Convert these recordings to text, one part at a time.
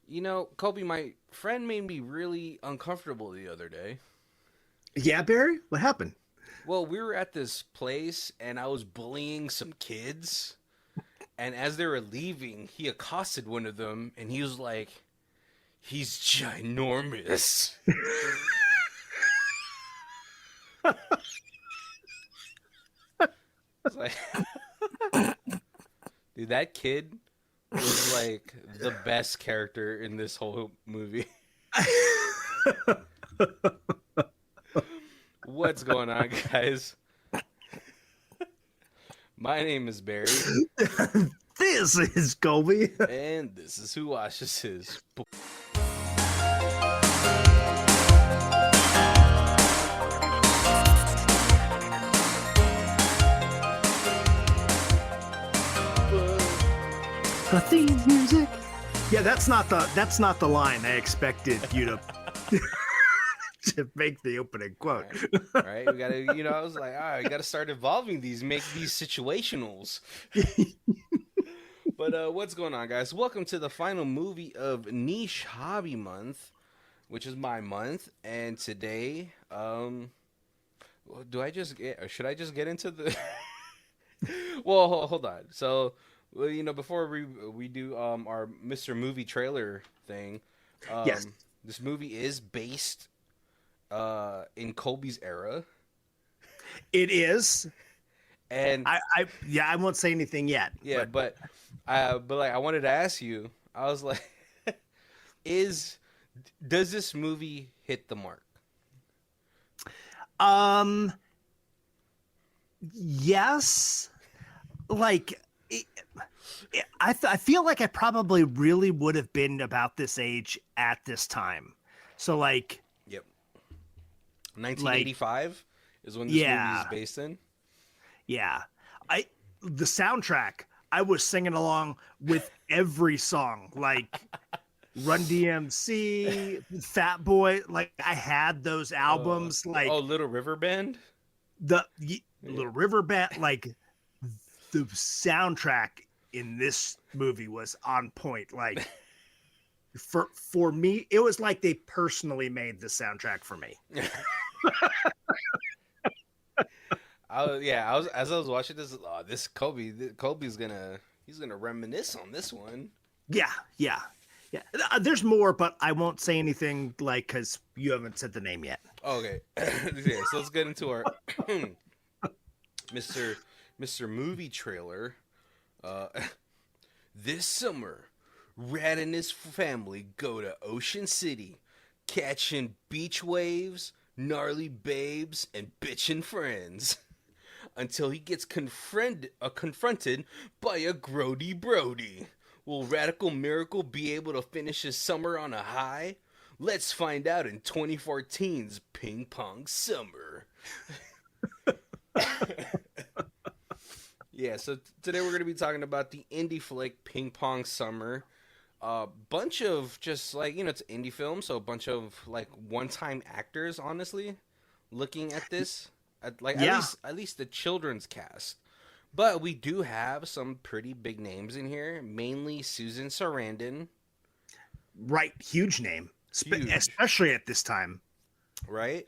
You know, Kobe, my friend made me really uncomfortable the other day. Yeah, Barry? What happened? Well, we were at this place and I was bullying some kids. And as they were leaving, he accosted one of them and he was like, he's ginormous. It's like, dude, that kid was like the best character in this whole movie. What's going on, guys? My name is Barry, This is Colby. and this is Who Washes His. The theme music. Yeah, that's not the line I expected you to to make the opening All quote. right, all right. We gotta, I was like, all right, we gotta start evolving these, make these situationals. But what's going on, guys? Welcome to the final movie of Niche Hobby Month, which is my month. And today, do I just get, or should I just get into the? Well, hold on. So, well, before we do our Mr. Movie trailer thing, Yes, this movie is based in Colby's era, it is. and I won't say anything yet, yeah, but but like I wanted to ask you, I was like, is does this movie hit the mark? um, yes, like. I feel like I probably really would have been about this age at this time. So Yep, like 1985 is when this movie is yeah, based in. yeah. I the soundtrack, I was singing along with every song, like Run DMC, Fat Boy. Like I had those albums, Oh, like Little River Band. Yeah. Little River Band. Like the soundtrack in this movie was on point. Like for me, it was like they personally made the soundtrack for me. I was as I was watching this. Oh, this Kobe's he's gonna reminisce on this one. Yeah, yeah, yeah. There's more, but I won't say anything like because you haven't said the name yet. Okay, yeah. So let's get into our Mister Movie trailer. Uh, this summer, Rad and his family go to Ocean City, catching beach waves, gnarly babes, and bitchin' friends. Until he gets confronted by a grody Brody. Will Radical Miracle be able to finish his summer on a high? Let's find out in 2014's Ping Pong Summer. Yeah, so today we're going to be talking about the indie flick Ping Pong Summer. Bunch of just like, it's an indie film, so a bunch of like one-time actors, honestly, looking at this. Like Yeah, at least the children's cast. But we do have some pretty big names in here, mainly Susan Sarandon, right. Huge name, huge, especially at this time. right?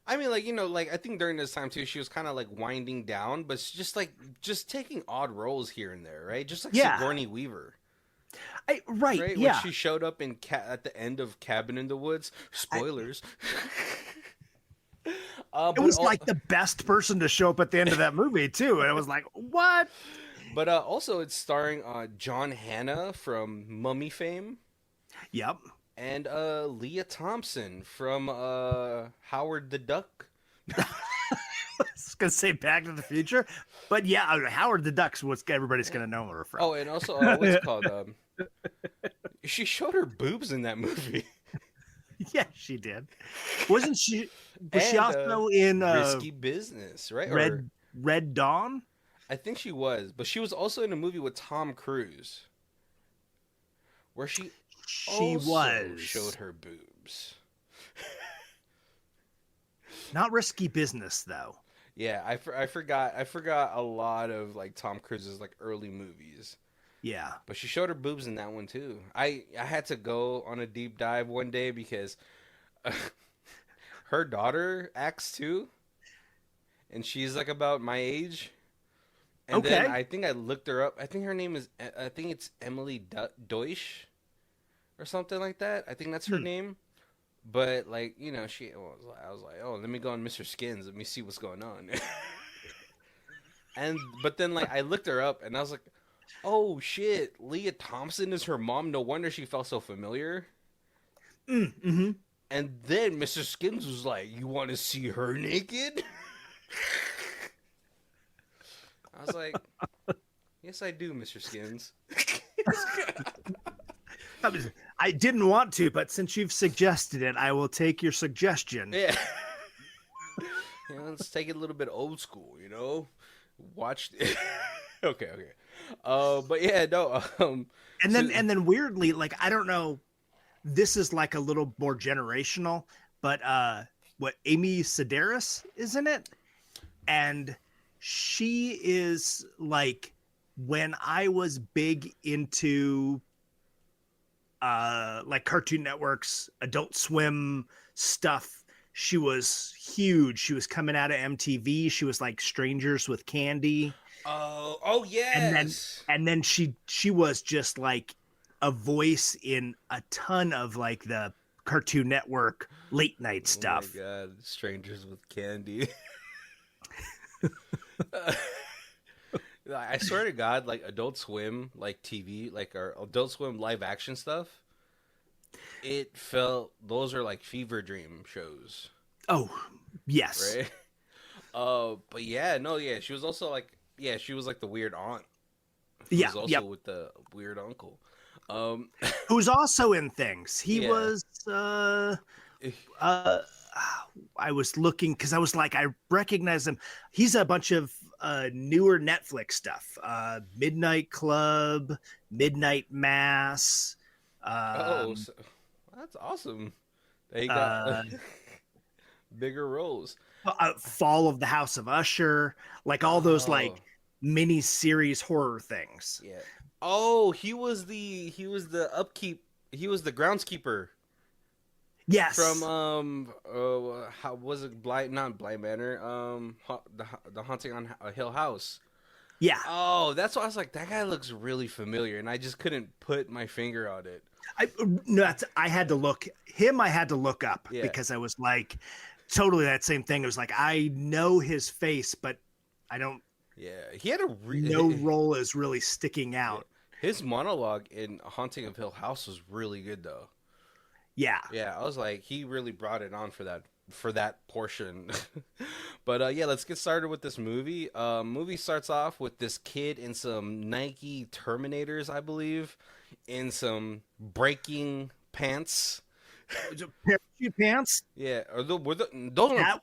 I mean, like, like I think during this time too, she was kind of like winding down, but it's just like just taking odd roles here and there, right? Just like Yeah, Sigourney Weaver, right. right? When Yeah, she showed up in at the end of Cabin in the Woods, I, spoilers. it But was like the best person to show up at the end of that movie too, and it was like, what? also it's starring John Hannah from Mummy fame. Yep. And Leah Thompson from Howard the Duck. I was gonna say Back to the Future, but yeah, Howard the Duck's what everybody's gonna know her from. Oh, and also what's it called? She showed her boobs in that movie. Yeah, she did. Wasn't she? Was she And also in Risky Business, right? Or Red Dawn? I think she was, but she was also in a movie with Tom Cruise where she She also showed was her boobs. not Risky Business though. Yeah, I forgot a lot of like Tom Cruise's like early movies. Yeah. But she showed her boobs in that one too. I had to go on a deep dive one day because her daughter acts too, and she's like about my age. And then Okay. I think I looked her up. I think her name is I think it's Emily Deutsch or something like that. I think that's her Hmm. name. But like I was like, oh, let me go on Mr. Skins. Let me see what's going on. But then like I looked her up and I was like, oh shit, Leah Thompson is her mom. No wonder she felt so familiar. Mm-hmm. And then Mr. Skins was like, you want to see her naked? I was like, yes, I do, Mr. Skins. I didn't want to, but since you've suggested it, I will take your suggestion. Yeah. Let's take it a little bit old school, Watch. Okay. But yeah, no. And then weirdly, like I don't know, this is like a little more generational, but what Amy Sedaris is in it, and she is like when I was big into like Cartoon Network's Adult Swim stuff. She was huge. She was coming out of MTV. She was like Strangers with Candy. Oh And then yes. she was just like a voice in a ton of like the Cartoon Network late night Oh my stuff. god, Strangers with Candy. I swear to God, like Adult Swim, like TV, like our Adult Swim live action stuff, it felt those are like fever dream shows, Oh, yes. right? But yeah, no, yeah, she was also like, yeah, she was like the weird aunt who Yeah, was also yep. with the weird uncle. Um, Who's also in things. He yeah, was uh I was looking because I was like, I recognize him. He's a bunch of newer Netflix stuff. Midnight Club, Midnight Mass, oh, um, so, that's awesome. They got uh, bigger roles. Fall of the House of Usher, like all those Oh, like mini series horror things. yeah. Oh, he was the upkeep. He was the groundskeeper from Yes. how was it blind not blind manor the haunting on a Hill House. Yeah. Oh, that's why I was like, that guy looks really familiar, and I just couldn't put my finger on it. I no, I had to look him. I had to look up Yeah, because I was like, totally that same thing. It was like I know his face, but I don't. yeah. He had a No role is really sticking yeah. out. His monologue in Haunting of Hill House was really good though. Yeah. Yeah, I was like, he really brought it on for that portion. But yeah, let's get started with this movie. Movie starts off with this kid in some Nike Terminators, I believe, in some breaking pants. Parachute pants. Yeah, those are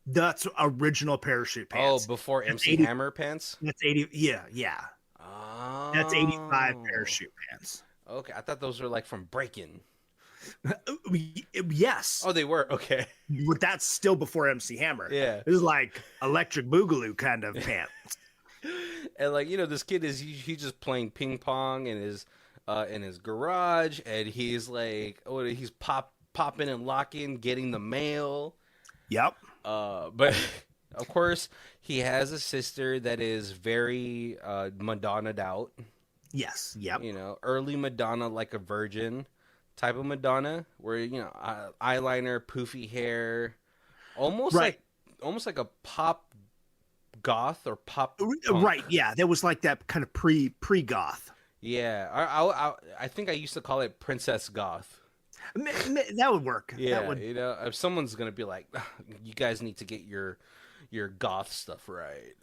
That's original parachute oh pants. before That's MC 80. Hammer pants. That's 80. Yeah, yeah. That's 85 Oh, parachute pants. okay. I thought those were like from Breaking. Yes, Oh, they were okay. but that's still before MC Hammer. Yeah. This is like Electric Boogaloo kind of pants. And like this kid is he's just playing ping pong in his garage, and he's like, oh, he's popping and locking, getting the mail. Yep. But of course he has a sister that is very Madonna'd out. Yes. Yep. Early Madonna, like a virgin type of Madonna, where eyeliner, poofy hair, almost Right. like a pop goth or pop punk. Right. Yeah. There was like that kind of pre goth. Yeah, I think I used to call it Princess Goth. That would work. Yeah, That would. if someone's gonna be like, you guys need to get your goth stuff right.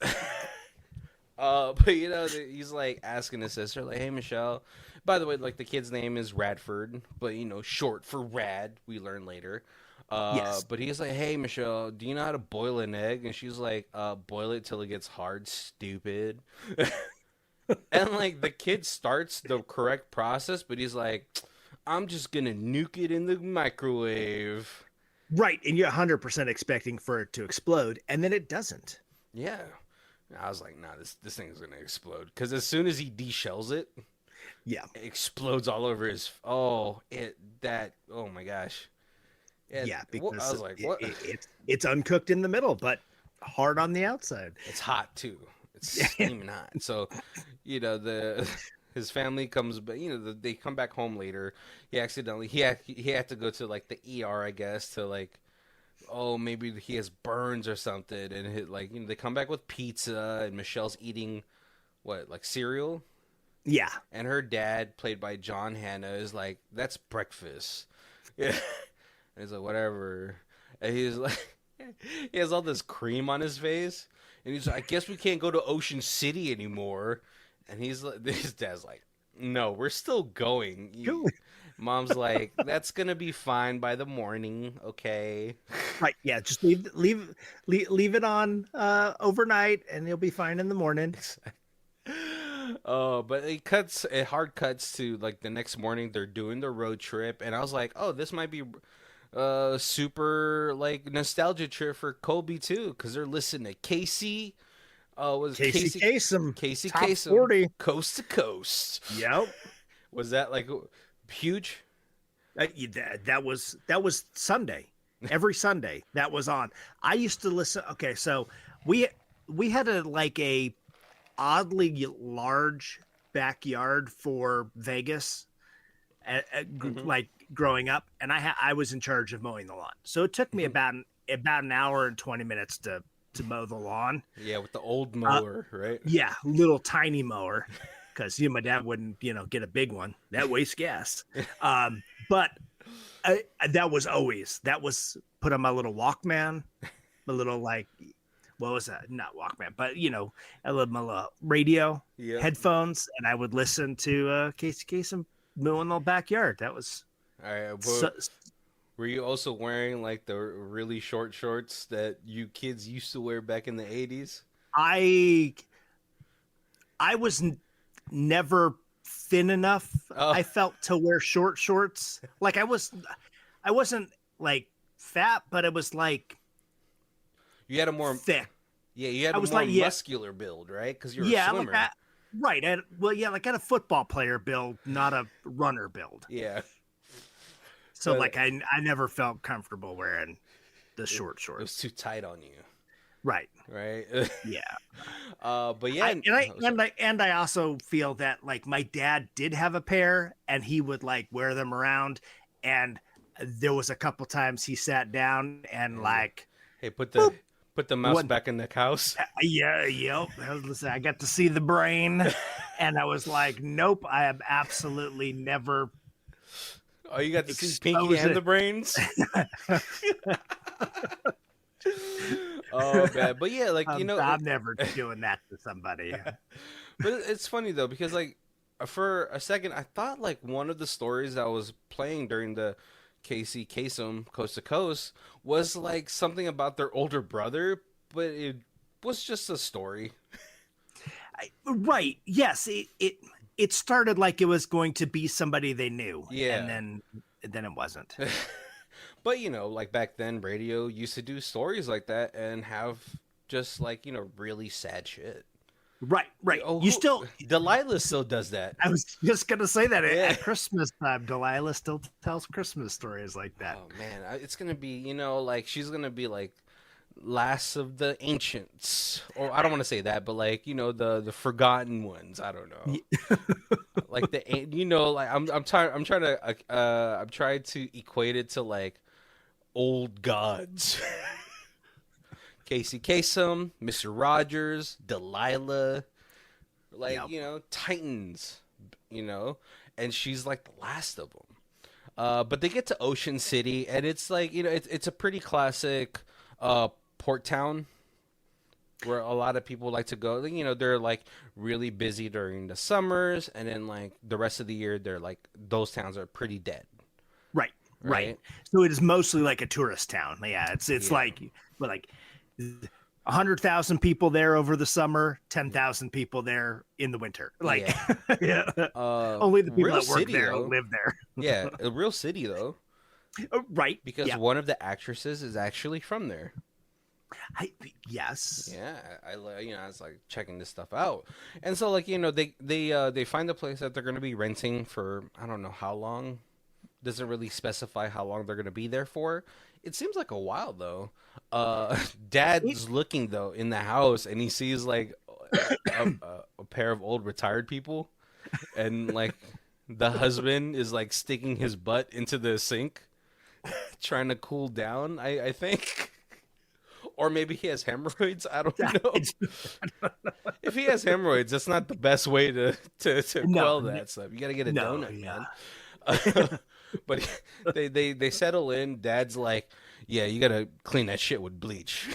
But he's like asking his sister, like, hey Michelle. By the way, like the kid's name is Radford, but short for Rad. We learn later. Yes. But he's like, hey Michelle, do you know how to boil an egg? And she's like, boil it till it gets hard, stupid. And like the kid starts the correct process, but he's like, I'm just gonna nuke it in the microwave. Right. And you're 100% expecting for it to explode, and then it doesn't. Yeah. I was like, nah, this thing is gonna explode. Because as soon as he deshells it, Yeah. it explodes all over his. Oh my gosh. Yeah, I because was like, what? it's uncooked in the middle, but hard on the outside. It's hot too. It's steaming hot. So, his family comes, but they come back home later. He had to go to like the ER, I guess, to like, oh, maybe he has burns or something, and they come back with pizza, and Michelle's eating what, like cereal, Yeah. and her dad, played by John Hannah, is like, that's breakfast. Yeah, and he's like, whatever, and he's like, he has all this cream on his face. And he's like, I guess we can't go to Ocean City anymore. And his dad's like, no, we're still going. Mom's like, that's gonna be fine by the morning, okay? Right. Yeah. Just leave it on overnight, and you'll be fine in the morning. Oh, but it hard cuts to like the next morning. They're doing the road trip, and I was like, oh, this might be super like nostalgia trip for Colby too, because they're listening to Casey. Was Casey Kasem, Casey top Kasem, 40, coast to coast. Yep. Was that like huge? That was Sunday. Every Sunday that was on. I used to listen. Okay, so we had a oddly large backyard for Vegas, like growing up, and I was in charge of mowing the lawn. So it took me about an hour and 20 minutes to mow the lawn. Yeah, with the old mower, right? Yeah, little tiny mower, because my dad wouldn't get a big one. That wastes gas. But that was put on my little Walkman, my little like, what was that? Not Walkman, but I love my little radio headphones, and I would listen to Casey Kasem mowing the backyard. That was all right. Were you also wearing like the really short shorts that you kids used to wear back in the 80s? I was never thin enough. I felt to wear short shorts. Like I wasn't like fat, but it was like you had a more thick. Yeah, you had a more muscular build, right? Because you're a swimmer. Right. I had a football player build, not a runner build. Yeah. So I never felt comfortable wearing the short shorts. It was too tight on you. Right. Right. Yeah. But yeah. And I also feel that like my dad did have a pair, and he would like wear them around, and there was a couple times he sat down and like, hey, put the mouse back in the house. Yeah. Yep. Listen, I got to see the brain, and I was like, nope, I have absolutely never. Oh, you got to see Pinky and the brains? Oh, man. But yeah, like, I'm never doing that to somebody. But it's funny, though, because, like, for a second, I thought, like, one of the stories that was playing during the Casey Kasem Coast to Coast was, like, something about their older brother, but it was just a story. Right. Yes. It started like it was going to be somebody they knew. Yeah. And then it wasn't. But, like back then, radio used to do stories like that and have just like, really sad shit. Right. Oh, Delilah still does that. I was just going to say that at Christmas time, Delilah still tells Christmas stories like that. Oh, man. It's going to be, like she's going to be like last of the ancients, or I don't want to say that, but like the forgotten ones. I don't know. Like like I'm trying to equate it to like old gods. Casey Kasem, Mr. Rogers, Delilah, like titans, and she's like the last of them. But they get to Ocean City, and it's like it's a pretty classic port town where a lot of people like to go. They're like really busy during the summers, and then like the rest of the year they're like those towns are pretty dead. Right. So it is mostly like a tourist town. Yeah, it's like 100,000 people there over the summer, 10,000 people there in the winter. Like yeah. Only the people that work there live there. Yeah, a real city though. Right. Because one of the actresses is actually from there. Yes. Yeah, I was like checking this stuff out, and so like they find a place that they're gonna be renting for I don't know how long. Doesn't really specify how long they're gonna be there for. It seems like a while though. It, Dad's looking though in the house, and he sees like a pair of old retired people, and like the husband is like sticking his butt into the sink, trying to cool down. I think. Or maybe he has hemorrhoids. I don't know. it's, If he has hemorrhoids, that's not the best way to no, quell that stuff. You got to get a no, donut, yeah. man. But they settle in. Dad's like, yeah, you got to clean that shit with bleach.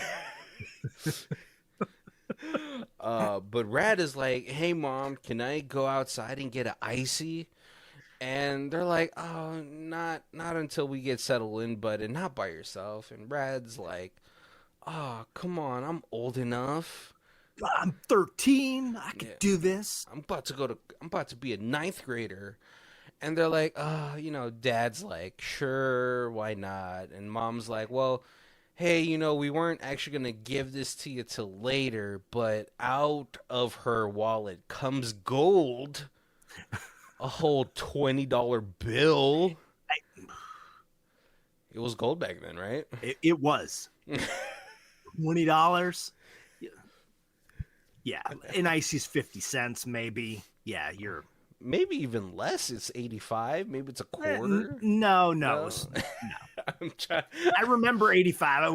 But Rad is like, hey, mom, can I go outside and get an icy? And they're like, oh, not until we get settled in, but and not by yourself. And Rad's like, oh, come on, I'm old enough. I'm 13. I could Yeah, do this. I'm about to be a ninth grader. And they're like, Dad's like, sure, why not? And Mom's like, well, hey, we weren't actually going to give this to you till later, but out of her wallet comes gold, a whole $20 bill. It was gold back then, right? It was $20. Yeah, an icy's 50 cents, maybe. Yeah, you're Maybe even less. It's 85. Maybe it's a quarter. no. No. No. I'm trying. I remember 85. I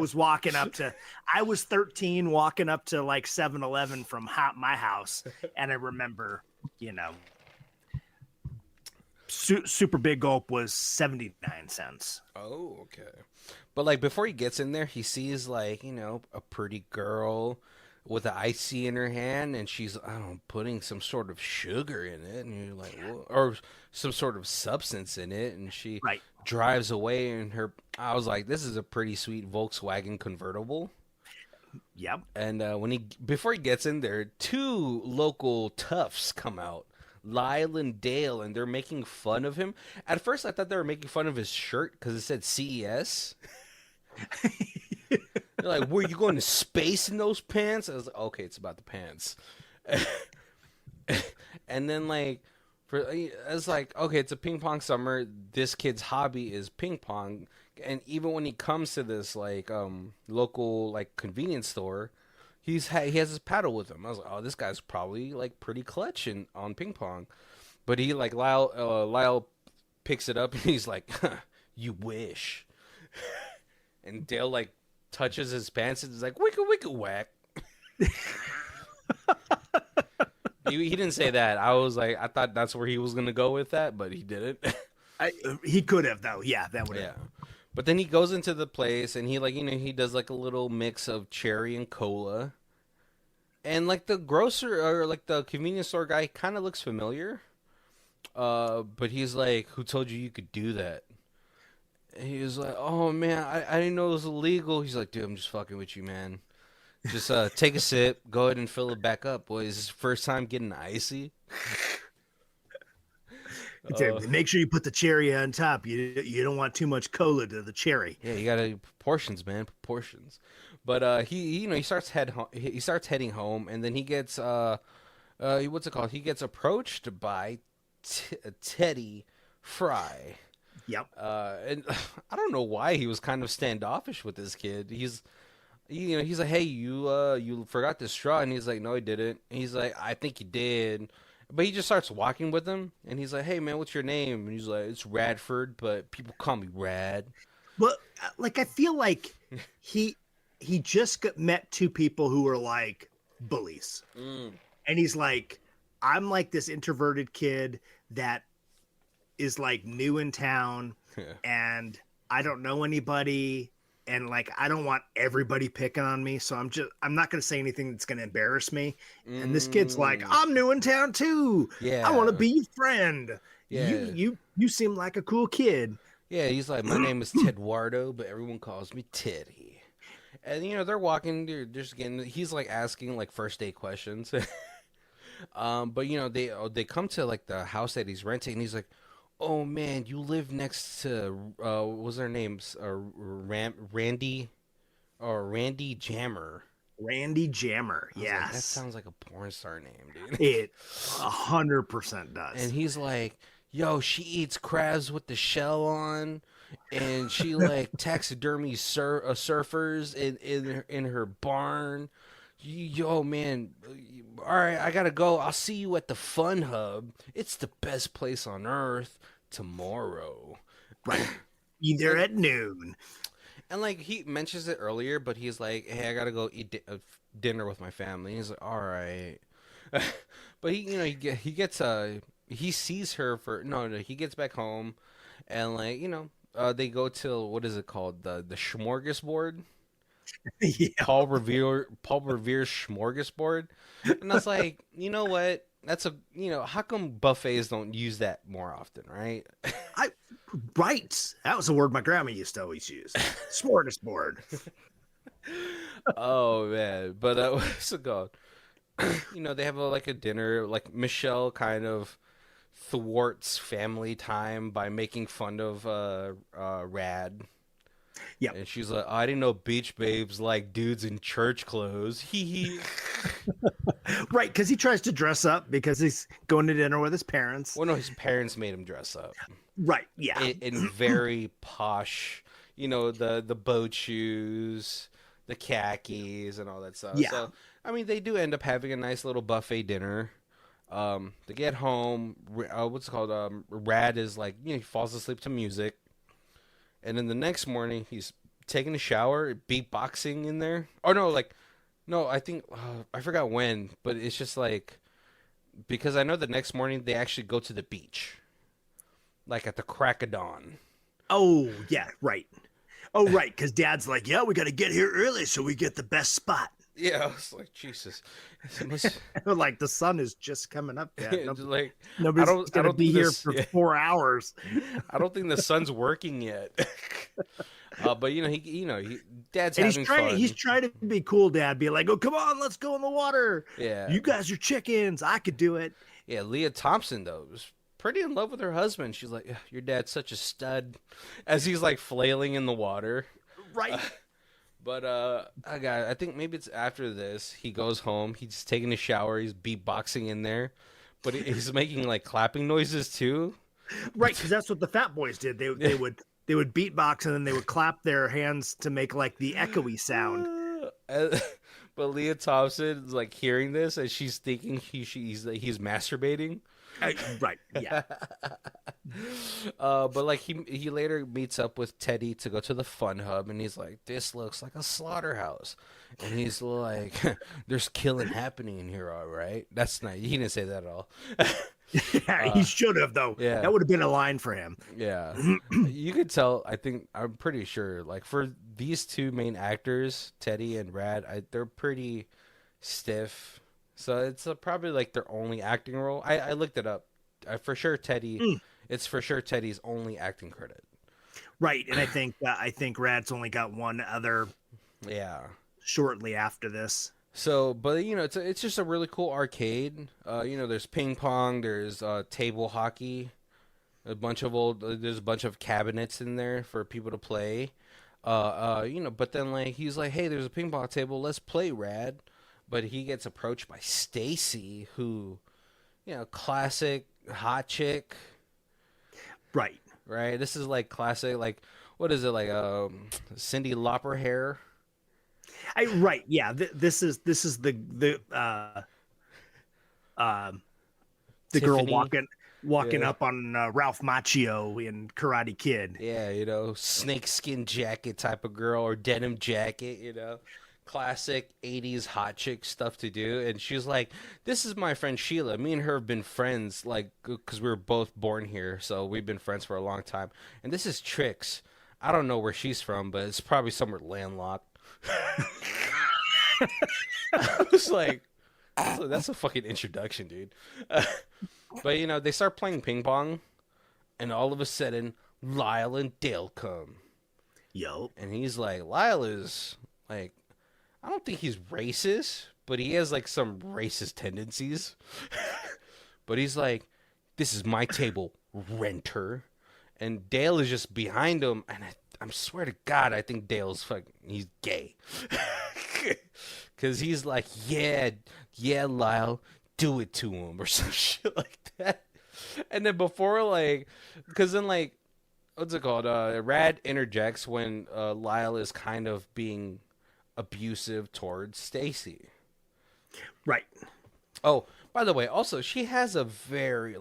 was 13 walking up to like 7-Eleven from my house. And I remember, super big gulp was 79 cents. Oh, okay. But like before he gets in there, he sees like, a pretty girl with an icy in her hand, and she's, I don't know, putting some sort of sugar in it, and you're like, whoa, or some sort of substance in it, and she Right. drives away in her. I was like, this is a pretty sweet Volkswagen convertible. Yep. And before he gets in there, two local toughs come out, Lyle and Dale, and they're making fun of him. At first, I thought they were making fun of his shirt because it said CES. They're like, were you going to space in those pants? I was like, okay, it's about the pants. And then I was like, okay, it's a ping pong summer. This kid's hobby is ping pong, and even when he comes to this local convenience store, he has his paddle with him. I was like, oh, this guy's probably pretty clutch on ping pong. But he Lyle picks it up and he's like, huh, you wish. And Dale touches his pants and is like, wicka wicka whack. He didn't say that. I thought that's where he was gonna go with that, but he didn't. He could have though. Yeah, that would have. Yeah. But then he goes into the place and he he does a little mix of cherry and cola. And the grocer or the convenience store guy kind of looks familiar. But he's like, who told you could do that? And he was like, oh man, I didn't know it was illegal. He's like, dude, I'm just fucking with you, man. Just take a sip, go ahead and fill it back up. Boy, is this first time getting icy? Make sure you put the cherry on top. You don't want too much cola to the cherry. Yeah, you gotta proportions, man, proportions. But he starts heading home, and then he gets what's it called? He gets approached by Teddy Fry. Yep. And I don't know why he was kind of standoffish with this kid. He's like, hey, you forgot the straw, and he's like, no, I didn't. And he's like, I think you did. But he just starts walking with him, and he's like, hey, man, what's your name? And he's like, it's Radford, but people call me Rad. Well, I feel like he just met two people who were like bullies. And he's like, I'm this introverted kid that is new in town, and I don't know anybody, and I don't want everybody picking on me, so I'm not going to say anything that's going to embarrass me. And this kid's like, I'm new in town too. Yeah. I want to be your friend. Yeah. You seem like a cool kid. Yeah, he's like, my name is Tedwardo, but everyone calls me Teddy. And they're walking, they're just getting. He's asking first date questions. But they come to the house that he's renting, and he's like, oh man, you live next to what was their names? Randy Or Randy Jammer. Randy Jammer. I was like, that Yes, sounds like a porn star name, dude. it 100% And does. he's like, yo, she eats crabs with the shell on, and she like taxidermy surfers in her barn. Yo, man, all right, I gotta go. I'll see you at the Fun Hub. It's the best place on earth tomorrow. Right. Either And at noon. and like he mentions it earlier, but he's like, hey, I gotta go eat dinner with my family. He's like, all right. But he gets he sees her for no, he gets back home, and like they go to, what is it called, the smorgasbord. Yeah. Paul Revere's smorgasbord. And I was like, you know what, that's a how come buffets don't use that more often, right? I right. That was a word my grandma used to always use. Smorgasbord. Oh man, but what's it called? They have like a dinner, like Michelle kind of thwarts family time by making fun of Rad. Yep. And she's like, I didn't know beach babes like dudes in church clothes. Hee hee. Right, because he tries to dress up because he's going to dinner with his parents. Well, no, his parents made him dress up Right. Yeah. in very posh, the boat shoes, the khakis, and all that stuff. Yeah. So, I mean, they do end up having a nice little buffet dinner. They get home. What's it called? Rad is like, he falls asleep to music. And then the next morning, he's taking a shower, beatboxing in there. Oh no, no, I think I forgot when, but it's just like, because I know the next morning they actually go to the beach, like at the crack of dawn. Oh, yeah. Right. Oh, right. Because dad's like, yeah, we got to get here early so we get the best spot. Yeah, I was like, Jesus, it must, Like the sun is just coming up, Dad. just like Nobody's I gonna don't be think here this, for yeah, 4 hours. I don't think the sun's working yet. But Dad's And having fun. he's trying to be cool, Dad. Be like, oh, come on, let's go in the water. Yeah, You guys are chickens. I could do it. yeah. Leah Thompson though was pretty in love with her husband. She's like, your dad's such a stud, as he's like flailing in the water. Right. But I think maybe it's after this. He goes home. He's taking a shower. He's beatboxing in there, but he's making like clapping noises too. Right, because that's what the Fat Boys did. They would beatbox and then they would clap their hands to make like the echoey sound. But Leah Thompson is like hearing this, and she's thinking he's masturbating. Right, yeah. But like he later meets up with Teddy to go to the Fun Hub, and he's like, "This looks like a slaughterhouse," and he's like, "There's killing happening in here, all right." That's not. He didn't say that at all. Yeah, he should have though. Yeah. That would have been a line for him. Yeah, you could tell. I'm pretty sure. Like for these two main actors, Teddy and Rad, they're pretty stiff. So it's probably like their only acting role. I looked it up. For sure, Teddy. It's for sure Teddy's only acting credit. Right, and I think Rad's only got one other Yeah. shortly after this. So, but it's just a really cool arcade. There's ping pong. There's table hockey. There's a bunch of cabinets in there for people to play. But then like he's like, hey, there's a ping pong table. Let's play, Rad. But he gets approached by Stacy, who, classic hot chick. Right. Right. This is like classic, like, what is it, like Cyndi Lauper hair? Right. Yeah. This is the girl Tiffany. walking Yeah. up on Ralph Macchio in Karate Kid. Yeah, snakeskin jacket type of girl, or denim jacket, classic 80s hot chick stuff to do. And she's like, this is my friend Sheila. Me and her have been friends, like, because we were both born here, so we've been friends for a long time. And this is Trix. I don't know where she's from, but it's probably somewhere landlocked. I was like, that's a fucking introduction, dude. But they start playing ping pong, and all of a sudden Lyle and Dale come. Yo. And he's like, Lyle is like, I don't think he's racist, but he has like some racist tendencies. But he's like, this is my table, renter. And Dale is just behind him, and I swear to God, I think Dale's he's gay. Cause he's like, yeah, Lyle, do it to him or some shit like that. And then before cause then what's it called? Rad interjects when Lyle is kind of being abusive towards Stacy. Right. Oh, by the way, also she has a very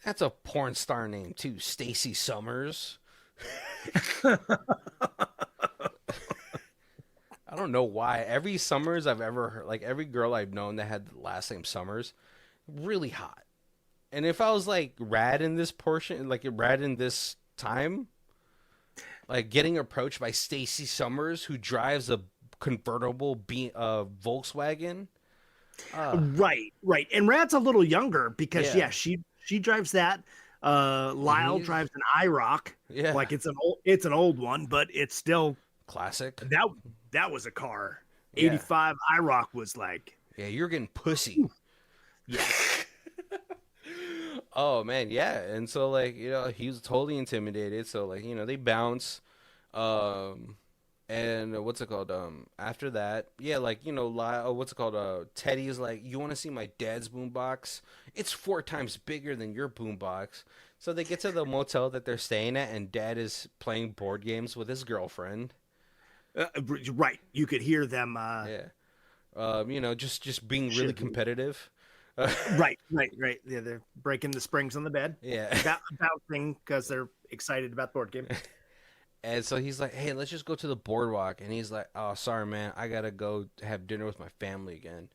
that's a porn star name too, Stacy Summers. I don't know why. Every Summers I've ever heard, every girl I've known that had the last name Summers, really hot. And if I was Rad in this portion, Rad in this time, getting approached by Stacy Summers, who drives a convertible Volkswagen. Right. And Rad's a little younger because Yeah. she drives that. Lyle drives an IROC. Yeah. It's an old one, but it's still Classic. That was a car. Yeah. 85 IROC was like. Yeah, you're getting pussy. Yeah. Oh man, yeah. And so he was totally intimidated. So they bounce. And what's it called? After that, yeah, what's it called? Teddy's like, you want to see my dad's boombox? It's 4 times bigger than your boombox. So they get to the motel that they're staying at, and Dad is playing board games with his girlfriend. Right, you could hear them. Yeah, just being really competitive. Right. Yeah, they're breaking the springs on the bed. Yeah, bouncing because they're excited about the board game. And so he's like, hey, let's just go to the boardwalk. And he's like, oh, sorry, man. I got to go have dinner with my family again.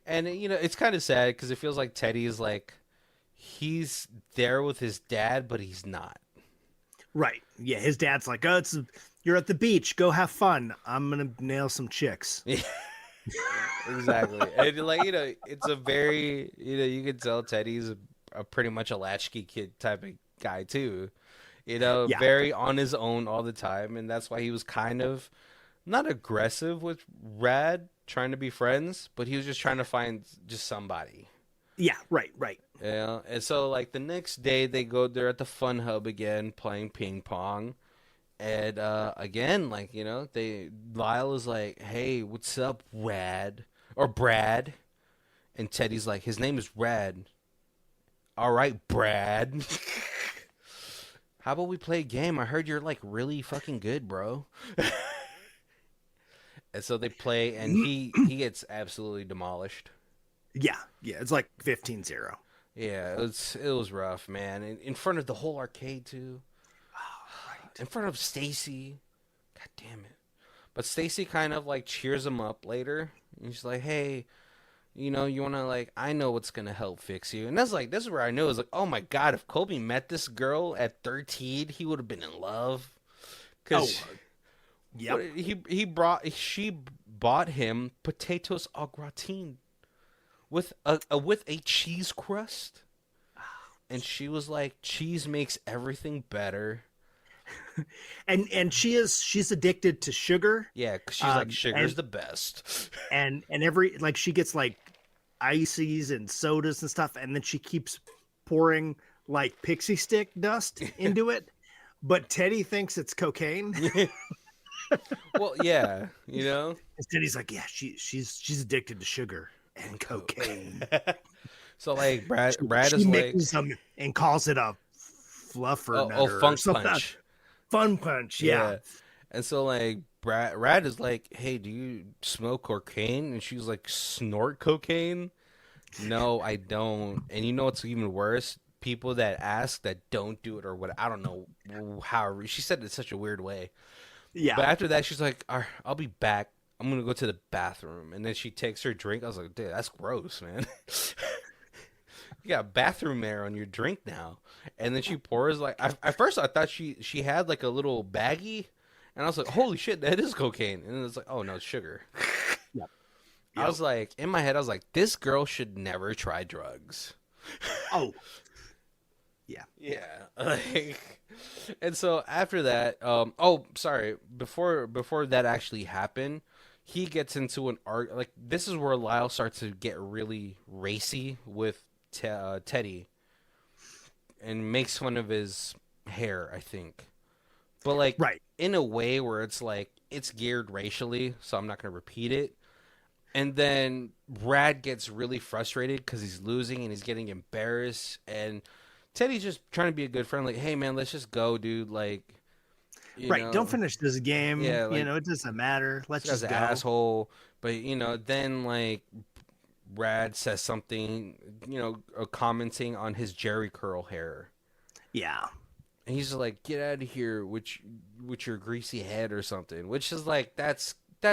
And, it's kind of sad because it feels like Teddy is he's there with his dad, but he's not. Right. Yeah, his dad's like, oh, you're at the beach. Go have fun. I'm going to nail some chicks. Exactly. And, it's a very, you can tell Teddy's pretty much a latchkey kid type of guy, too. Very on his own all the time. And that's why he was kind of not aggressive with Rad, trying to be friends, but he was just trying to find just somebody. Yeah, right. Yeah. And so, the next day, they're at the fun hub again, playing ping pong. And, again, Lyle is like, hey, what's up, Rad? Or Brad. And Teddy's like, his name is Rad. All right, Brad. How about we play a game? I heard you're really fucking good, bro. And so they play, and he gets absolutely demolished. Yeah, it's like 15-0. Yeah, it was rough, man. In front of the whole arcade too. Oh, right. In front of Stacy. God damn it. But Stacy kind of cheers him up later. And she's like, hey, you want to I know what's going to help fix you. And that's this is where I know is oh my God, if Colby met this girl at 13, he would have been in love. Cause she bought him potatoes au gratin with a cheese crust. And she was like, cheese makes everything better. and she's addicted to sugar. Yeah, because she's sugar's the best. And every she gets ices and sodas and stuff, and then she keeps pouring pixie stick dust into it. But Teddy thinks it's cocaine. Well, yeah, And Teddy's like, yeah, she's addicted to sugar and cocaine. So Brad she is mixes them and calls it a fluffer. Funk punch. Fun punch, yeah. And so Brad is like, hey, do you smoke cocaine? And she's like, snort cocaine? No, I don't. And you know what's even worse? People that ask that don't do it or what, I don't know how. She said it in such a weird way. Yeah. But after that, she's like, all right, I'll be back. I'm going to go to the bathroom. And then she takes her drink. I was like, dude, that's gross, man. You got bathroom there on your drink now. And then she pours at first I thought she had a little baggie. And I was like, holy shit, that is cocaine. And then it's like, oh no, it's sugar. Yep. I was like, in my head, I was like, this girl should never try drugs. Oh. Yeah. Yeah. And so after that, sorry, before that actually happened, he gets into an argument. This is where Lyle starts to get really racy with Teddy and makes fun of his hair, I think. but like Right. in a way where it's like it's geared racially, so I'm not gonna repeat it. And then Brad gets really frustrated because he's losing and he's getting embarrassed. And Teddy's just trying to be a good friend, like, "Hey man, let's just go, dude. Like, you Right. Don't know, finish this game. yeah, like It doesn't matter. this Let's guy's just an go. asshole." But then like Brad says something, commenting on his Jerry curl hair. Yeah. And he's like, "Get out of here with your greasy head or something," which is like that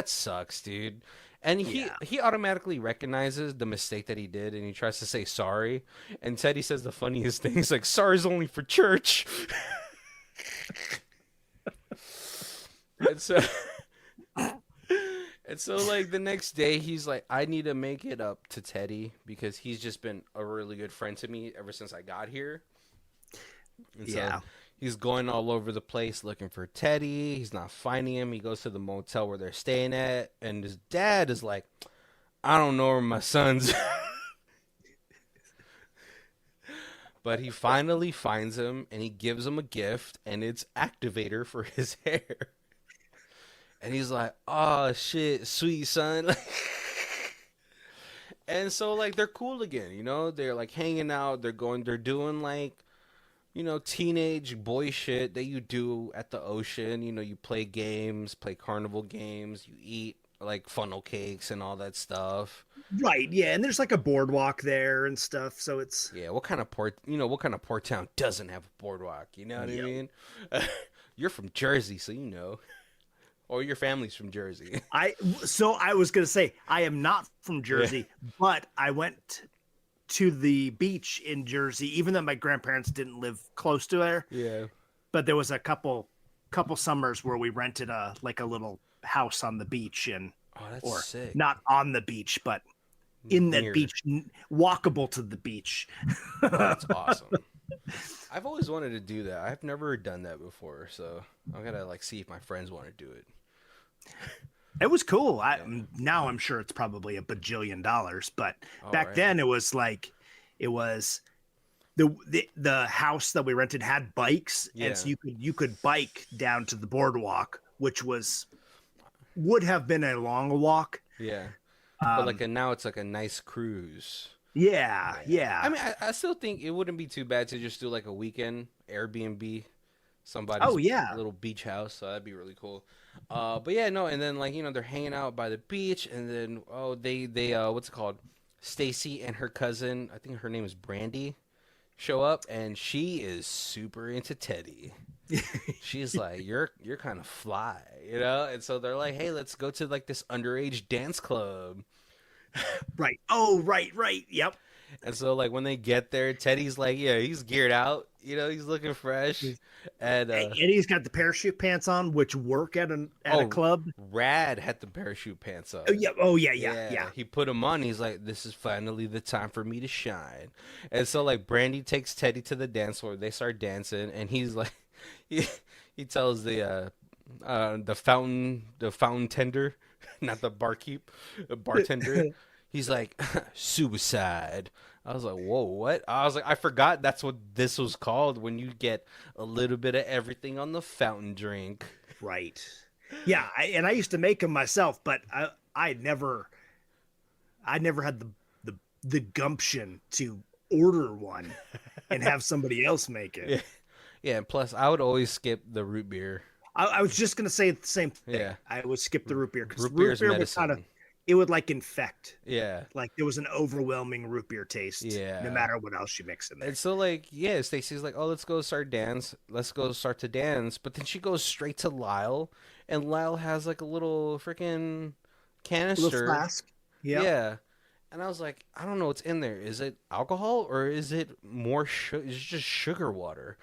sucks, dude. And he Yeah. he automatically recognizes the mistake that he did, and he tries to say sorry. And Teddy says the funniest thing. He's like, "Sorry's only for church." and so and so like the next day, he's like, "I need to make it up to Teddy because he's just been a really good friend to me ever since I got here." And so Yeah. he's going all over the place looking for Teddy. He's not finding him. He goes to the motel where they're staying at, and his dad is like, "I don't know where my son's." But he finally finds him, and he gives him a gift, and it's activator for his hair. And he's like, "Oh shit, sweet son." And so like they're cool again, They're like hanging out. They're doing like teenage boy shit that you do at the ocean. You play games, play carnival games, you eat like funnel cakes and all that stuff. Right. Yeah. And there's like a boardwalk there and stuff. So it's, Yeah, what kind of port town doesn't have a boardwalk? You know what I yep. mean? You're from Jersey, so you know. Or your family's from Jersey. So I was going to say, I am not from Yeah. Jersey, but I went to the beach in Jersey, even though my grandparents didn't live close to there. Yeah. But there was a couple summers where we rented a little house on the beach, and Oh, that's or sick. not on the beach, but in that Near. beach, walkable to the beach. Oh, that's awesome. I've always wanted to do that. I've never done that before, so I gotta like see if my friends want to do it. It was cool. Now I'm sure it's probably $1 bajillion, but Oh, back right. then it was like, it was the house that we rented had bikes, Yeah. and so you could bike down to the boardwalk, which would have been a long walk. Yeah. But Um, like now it's like a nice cruise. yeah. I mean, I still think it wouldn't be too bad to just do like a weekend Airbnb somebody's Oh, yeah. little beach house. So that'd be really cool. But yeah, no, and then like they're hanging out by the beach, and then they what's it called? Stacy and her cousin, I think her name is Brandy, show up, and she is super into Teddy. She's like, you're kind of fly, And so they're like, hey, let's go to like this underage dance club. Right. Oh, right. Yep. And so like when they get there, Teddy's like, yeah, he's geared out, he's looking fresh, and And he's got the parachute pants on, which work at a club. Rad had the parachute pants on. Oh yeah. Oh yeah. He put them on. He's like, this is finally the time for me to shine. And so like Brandy takes Teddy to the dance floor. They start dancing, and he's like, he tells the fountain tender, not the bartender. He's like, suicide. I was like, whoa, what? I was like, I forgot that's what this was called when you get a little bit of everything on the fountain drink. Right. Yeah. I used to make them myself, but I never had the gumption to order one and have somebody else make it. Yeah. Yeah. And plus, I would always skip the root beer. I was just gonna say the same thing. Yeah. I would skip the root beer because Root root beer's beer medicine. it would like infect. Yeah. Like there was an overwhelming root beer taste. Yeah. No matter what else you mix in there. And so, like, yeah, Stacy's like, oh, let's go start to dance. But then she goes straight to Lyle, and Lyle has like a little freaking canister. Little flask. Yeah. Yeah. And I was like, I don't know what's in there. Is it alcohol or is it more sugar? It's just sugar water.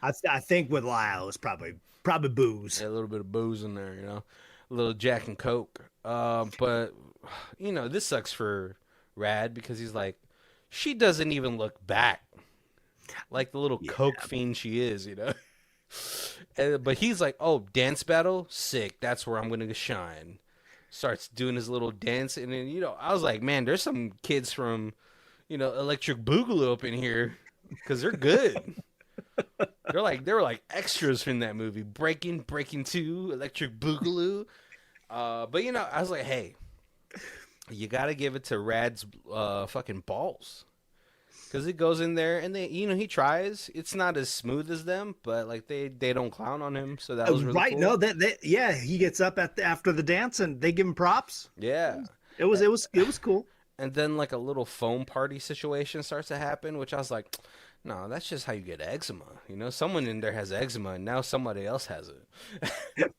I think with Lyle it's probably booze. Yeah, a little bit of booze in there, a little Jack and Coke. But this sucks for Rad because he's like, she doesn't even look back, like the little Coke fiend she is, But he's like, oh, dance battle, sick. That's where I'm gonna shine. Starts doing his little dance, and then I was like, man, there's some kids from, Electric Boogaloo up in here because they're good. They were like extras in that movie. Breaking 2, Electric Boogaloo. But you know, I was like, hey, you gotta give it to Rad's fucking balls. Because he goes in there and he tries. It's not as smooth as them, but like they don't clown on him, so that was really Right? cool. No, yeah, he gets up after the dance and they give him props. Yeah. It was cool. And then like a little foam party situation starts to happen, which I was like, no, that's just how you get eczema. You know, someone in there has eczema, and now somebody else has it.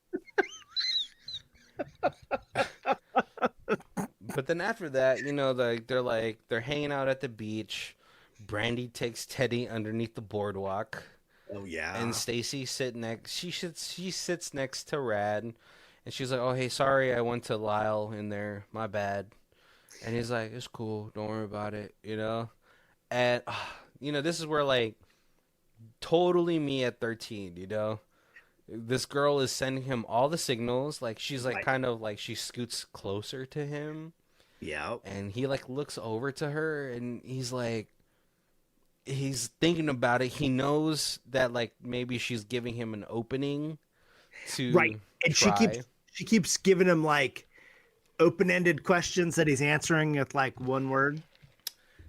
But then after that, you know, they're hanging out at the beach. Brandy takes Teddy underneath the boardwalk. Oh yeah. And Stacy she sits next to Rad, and she's like, "Oh, hey, sorry, I went to Lyle in there. My bad." And he's like, "It's cool. Don't worry about it." You know? And you know, this is where like totally me at 13, you know? This girl is sending him all the signals, like she's like kind of like she scoots closer to him. Yeah. And he like looks over to her and he's thinking about it. He knows that like maybe she's giving him an opening to and try. she keeps giving him like open-ended questions that he's answering with like one word.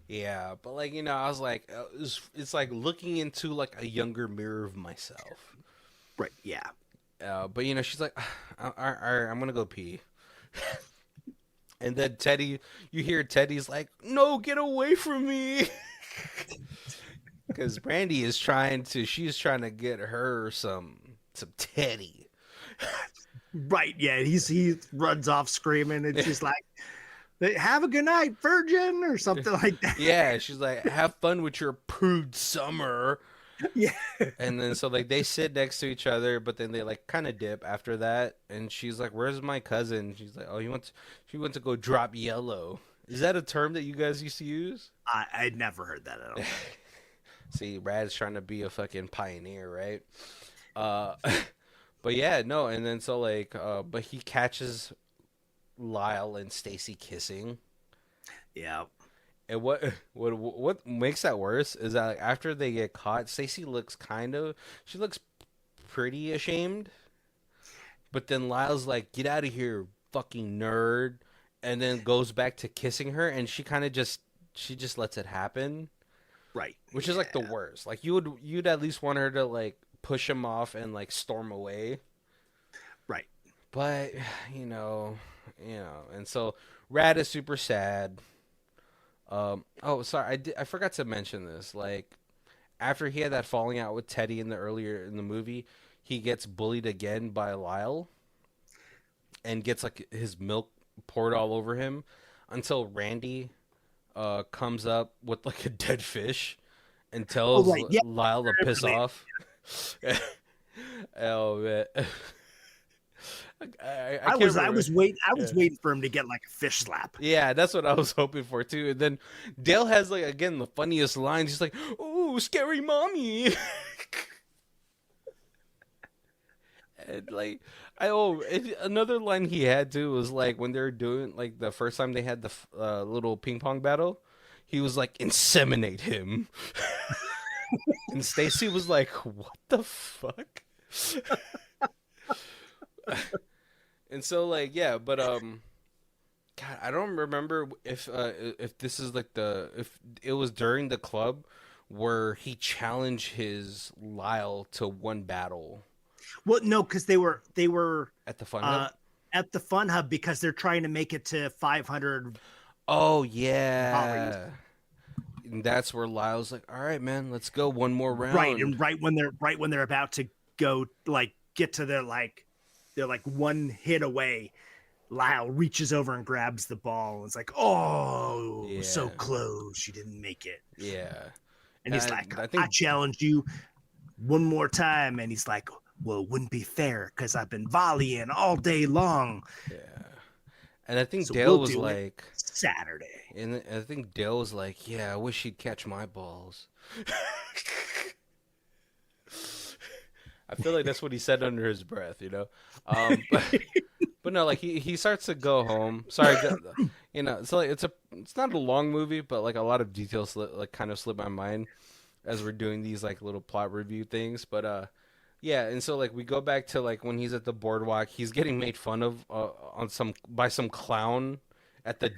Yeah, but like, you know, I was like it's like looking into like a younger mirror of myself. Right, yeah. But you know, she's like, all right, I'm gonna go pee. And then you hear Teddy's like, "No, get away from me." Because Brandy is she's trying to get her some Teddy. Right, yeah. He runs off screaming, and she's like, "Have a good night, virgin," or something like that. Yeah, she's like, "Have fun with your prude summer." Yeah. And then so like they sit next to each other, but then they like kind of dip after that. And she's like, "Where's my cousin?" She's like, "Oh, she went to go drop yellow." Is that a term that you guys used to use? I'd never heard that at all. See, Brad's trying to be a fucking pioneer, right? But yeah, no, and then so like, but he catches Lyle and Stacy kissing. Yeah. And what makes that worse is that like, after they get caught, Stacy looks she looks pretty ashamed. But then Lyle's like, "Get out of here, fucking nerd," and then goes back to kissing her, and she just lets it happen. Right. Which is like the worst. Like you'd at least want her to like push him off and like storm away. Right. But you know, and so Rad is super sad. Oh, sorry, I forgot to mention this. Like after he had that falling out with Teddy earlier in the movie, he gets bullied again by Lyle and gets like his milk poured all over him until Randy comes up with like a dead fish and tells Lyle to piss off. Oh man. I was waiting for him to get like a fish slap. Yeah, that's what I was hoping for too. And then Dale has like again the funniest lines. He's like, "Oh, scary mommy." And like another line he had too was like when they were doing like the first time they had the little ping pong battle, he was like, "Inseminate him." And Stacy was like, "What the fuck?" And so like yeah, but God, I don't remember if this is like if it was during the club where he challenged his Lyle to one battle. Well, no, because they were At the fun hub? At the fun hub because they're trying to make it to 500. Oh yeah. And that's where Lyle's like, "All right, man, let's go one more round." Right, and right when they're about to go like get to they're like one hit away, Lyle reaches over and grabs the ball and it's like, "Oh, Yeah. So close, you didn't make it." Yeah. And he's like, I challenged you one more time. And he's like, "Well, it wouldn't be fair because I've been volleying all day long." Yeah. And I think Dale was like Saturday. And I think Dale was like, "Yeah, I wish he'd catch my balls." I feel like that's what he said under his breath, you know. But no, like he starts to go home. Sorry, you know, it's like it's not a long movie, but like a lot of details like kind of slip my mind. as we're doing these like little plot review things. But yeah, and so like we go back to like when he's at the boardwalk, he's getting made fun of by some clown at the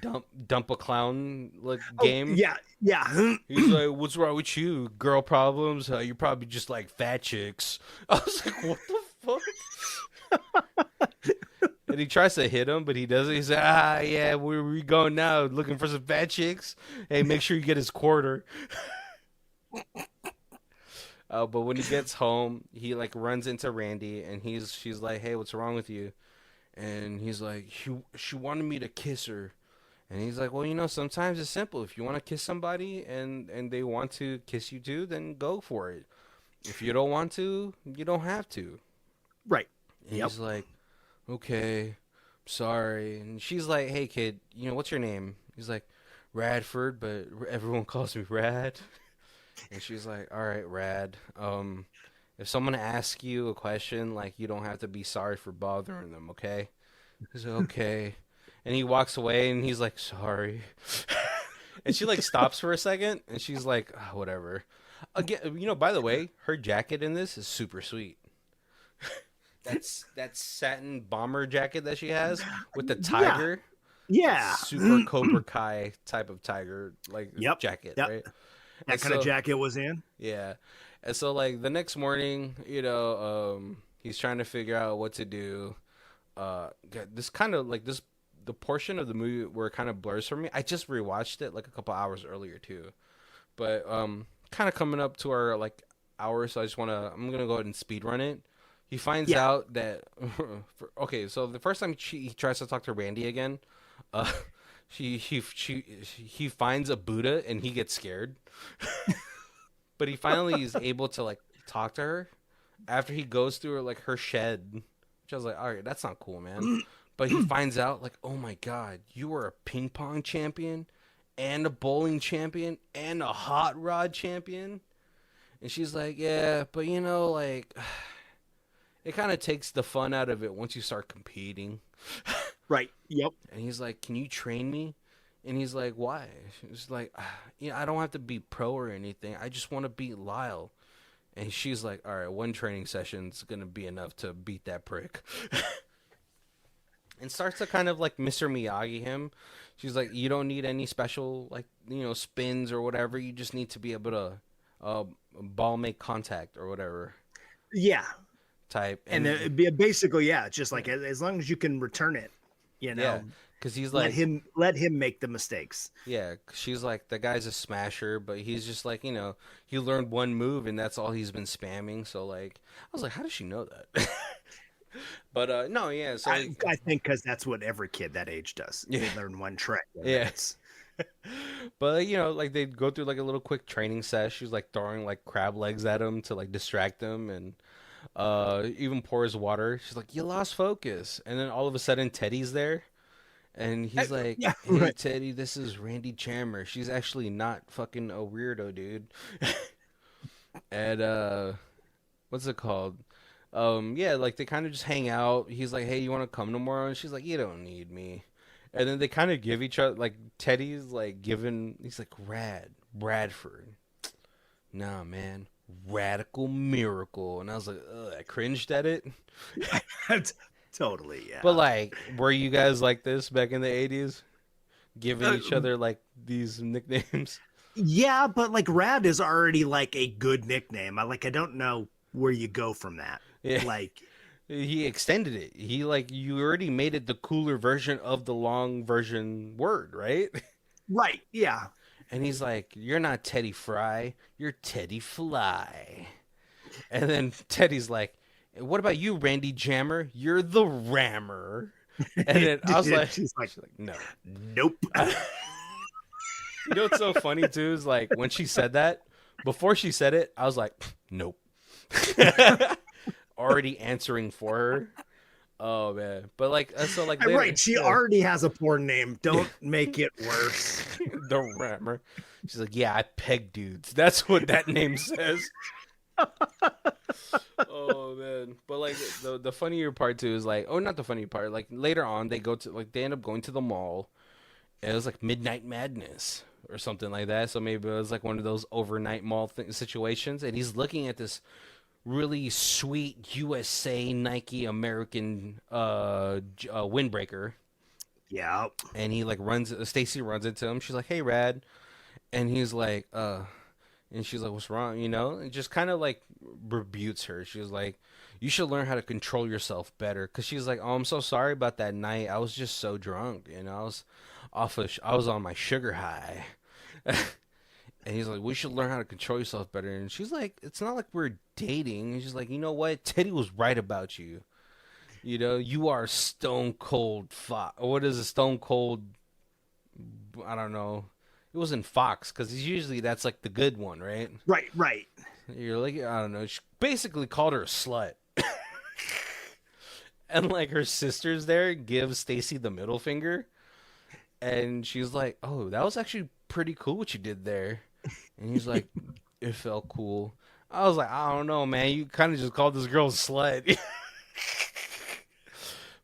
dump a clown like Oh game. yeah, yeah. He's like, "What's wrong with you? Girl problems? You're probably just like fat chicks." I was like, "What the fuck?" And he tries to hit him, but he doesn't. He's like, yeah, where we going now? Looking for some fat chicks? Hey, make sure you get his quarter." But when he gets home, he like runs into Randy, and she's like, "Hey, what's wrong with you?" And he's like, she wanted me to kiss her." And he's like, "Well, sometimes it's simple. If you want to kiss somebody and they want to kiss you too, then go for it. If you don't want to, you don't have to." Right. And Yep. he's like, "Okay, sorry." And she's like, "Hey, kid, what's your name?" He's like, "Radford, but everyone calls me Rad." And she's like, "All right, Rad. If someone asks you a question, like, you don't have to be sorry for bothering them, okay?" He's like, "Okay." And he walks away, and he's like, "Sorry." And she like stops for a second, and she's like, "Oh, whatever." Again, by the way, her jacket in this is super sweet. That satin bomber jacket that she has with the Yeah. tiger. Yeah. Super Cobra Kai type of tiger like Yep. jacket, Yep. right? That And kind of so jacket was in. yeah, and so like the next morning, he's trying to figure out what to do. This kind of like this the portion of the movie where it kind of blurs for me. I just rewatched it like a couple hours earlier too, but kind of coming up to our like hour, so I'm gonna go ahead and speed run it. He finds Yeah. out that okay, so the first time he tries to talk to Randy again, uh, he finds a Buddha and he gets scared, but he finally is able to like talk to her after he goes through her shed, which I was like, all right, that's not cool, man. But he finds out like, oh my god, you are a ping pong champion, and a bowling champion, and a hot rod champion. And she's like, yeah, but like, it kind of takes the fun out of it once you start competing. Right. Yep. And he's like, can you train me? And he's like, why? She's like, I don't have to be pro or anything. I just want to beat Lyle. And she's like, all right, one training session's going to be enough to beat that prick. And starts to kind of like Mr. Miyagi him. She's like, you don't need any special, like, spins or whatever. You just need to be able to ball make contact or whatever Yeah. type. And basically, yeah, just like as long as you can return it, yeah, because he's let like, him make the mistakes. yeah, she's like, the guy's a smasher, but he's just like, he learned one move and that's all he's been spamming. So like, I was like, how does she know that? But no, yeah. So I think because that's what every kid that age does. Yeah. They learn one trick. Yeah. But like they go through like a little quick training session. She's like throwing like crab legs at him to like distract him, and even pours water. She's like, you lost focus, and then all of a sudden Teddy's there. And he's like, yeah, hey, right. Teddy, this is Randy Chammer. She's actually not fucking a weirdo, dude. And what's it called? Yeah, like they kind of just hang out. He's like, hey, you want to come tomorrow? And she's like, you don't need me. And then they kind of give each other, like, Teddy's like he's like, Bradford. Nah, man, Radical Miracle. And I was like, ugh, I cringed at it. Totally, yeah. But like, were you guys like this back in the 80s? Giving each other like these nicknames? Yeah, but like Rad is already like a good nickname. I don't know where you go from that. Yeah. Like he extended it. He like, you already made it the cooler version of the long version word, right? right, yeah. And he's like, you're not Teddy Fry, you're Teddy Fly. And then Teddy's like, what about you, Randy Jammer? You're the Rammer. And then I was like, she's like, no. Nope. You know what's so funny too is like when she said that, before she said it, I was like, nope. Already answering for her. Oh man. But like, so like later, right, she already has a poor name. Don't make it worse. The Rammer. She's like, yeah, I peg dudes. That's what that name says. Oh man. But like the funnier part too is like, oh, not the funny part, like later on they end up going to the mall, and it was like Midnight Madness, or something like that. So maybe it was like one of those overnight mall situations. And he's looking at this really sweet USA Nike American windbreaker. Yeah. And he like runs, Stacy runs into him. She's like, "Hey, Rad." And he's like, and she's like, "What's wrong?" And just kind of like rebukes her. She was like, "You should learn how to control yourself better." Cause she's like, "Oh, I'm so sorry about that night. I was just so drunk. I was on my sugar high." And he's like, "We should learn how to control yourself better." And she's like, "It's not like we're dating." And she's like, "You know what? Teddy was right about you. You are stone cold fox. What is a stone cold? I don't know. It wasn't fox because usually that's like the good one, right? Right, right. You're like, I don't know. She basically called her a slut. And like her sisters there give Stacy the middle finger. And she's like, "Oh, that was actually pretty cool what you did there." And he's like, "It felt cool." I was like, "I don't know, man. You kind of just called this girl a slut."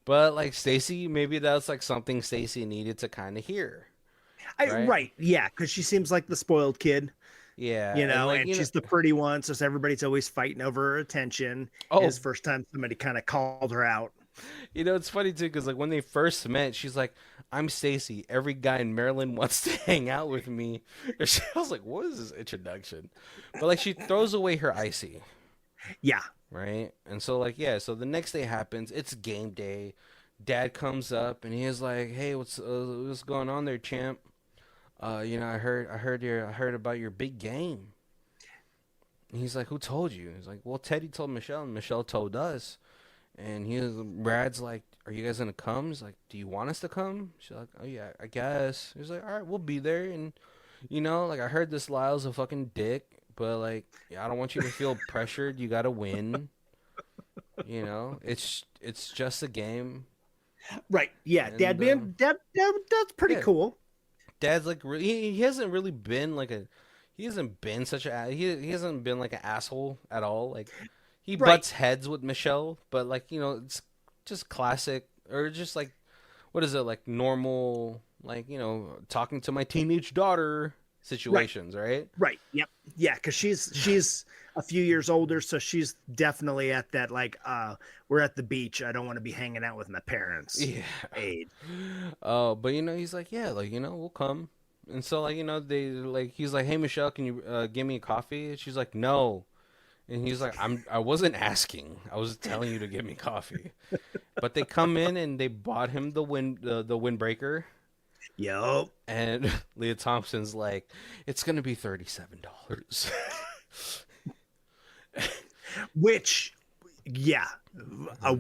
But like Stacy, maybe that's like something Stacy needed to kind of hear, right? Right, yeah, because she seems like the spoiled kid, Yeah, and like and she's the pretty one, so everybody's always fighting over her attention. oh, It's first time somebody kind of called her out. it's funny too because like when they first met, she's like, "I'm Stacy. Every guy in Maryland wants to hang out with me." I was like, "What is this introduction?" But like she throws away her icy, Yeah, right? And so like yeah, so the next day happens. It's game day. Dad comes up and he's like, "Hey, what's going on there, champ? I heard about your big game." And he's like, "Who told you?" He's like, "Well, Teddy told Michelle, and Michelle told us." And Brad's like, "Are you guys gonna come?" He's like, "Do you want us to come?" She's like, "Oh yeah, I guess." He's like, "All right, we'll be there." And like I heard this Lyle's a fucking dick, but like, yeah, I don't want you to feel pressured. You gotta win. It's just a game. right. Yeah, And that's pretty yeah, cool. Dad's like he hasn't really been like he hasn't been such he hasn't been like an asshole at all. Like he Right, butts heads with Michelle, but like it's just classic or just like what is it like normal like talking to my teenage daughter right, situations, right? right. Yep, yeah, because she's a few years older, so she's definitely at that like we're at the beach. I don't want to be hanging out with my parents. Yeah. Age. Oh, but he's like, yeah, like we'll come. And so like they like he's like, "Hey Michelle, can you give me a coffee?" And she's like, "No." And he's like, I wasn't asking. I was telling you to get me coffee." But they come in and they bought him the windbreaker. Yup. And Leah Thompson's like, "It's gonna be $37." Which, yeah, a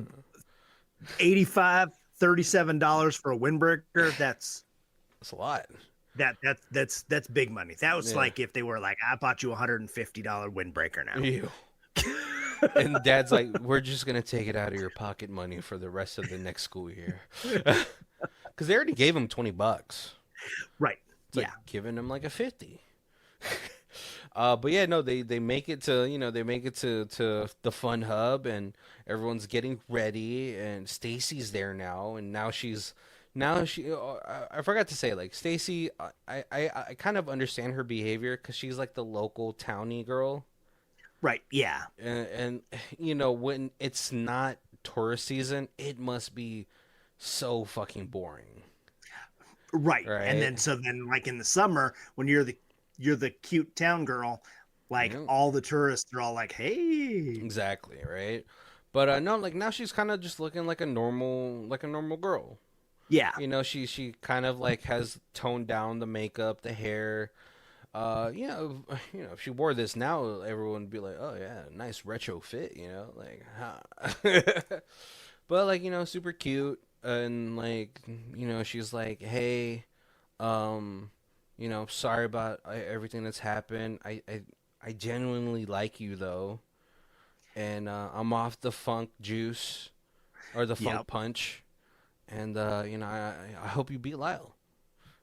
85 $37 for a windbreaker. That's a lot. That's big money. That was Yeah. like if they were like, I bought you $150 windbreaker now. Ew. And Dad's like, "We're just gonna take it out of your pocket money for the rest of the next school year." Because they already gave him $20. Right. It's Yeah. like giving him like a 50. But yeah, no, they make it to to the fun hub, and everyone's getting ready, and Stacy's there now, and now she I forgot to say like Stacy, I kind of understand her behavior because she's like the local townie girl, Right. Yeah. and when it's not tourist season, it must be so fucking boring, Right. And right? then like in the summer when you're the cute town girl, like Yeah. all the tourists are all like, "Hey." Exactly, right? But no, like now she's kind of just looking like a normal girl. Yeah. She kind of like has toned down the makeup, the hair. If she wore this now, everyone would be like, "Oh yeah, nice retro fit," like, huh. But like, super cute, and like, she's like, "Hey, sorry about everything that's happened. I genuinely like you though, and I'm off the funk juice or the funk Yep. punch, and I hope you beat Lyle."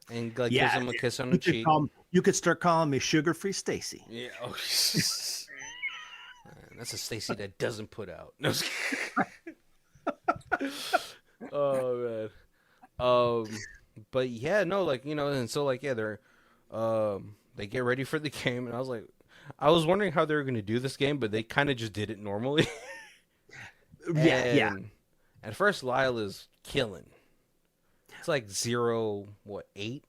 And like gives Yeah. him a kiss on the cheek. You could start calling me Sugar-Free Stacy. Yeah. Oh, that's a Stacy that doesn't put out. No. Oh man. But yeah, no, like and so like yeah, They get ready for the game, and I was wondering how they were going to do this game, but they kind of just did it normally. Yeah. And at first, Lyle is killing. It's like 0, 8,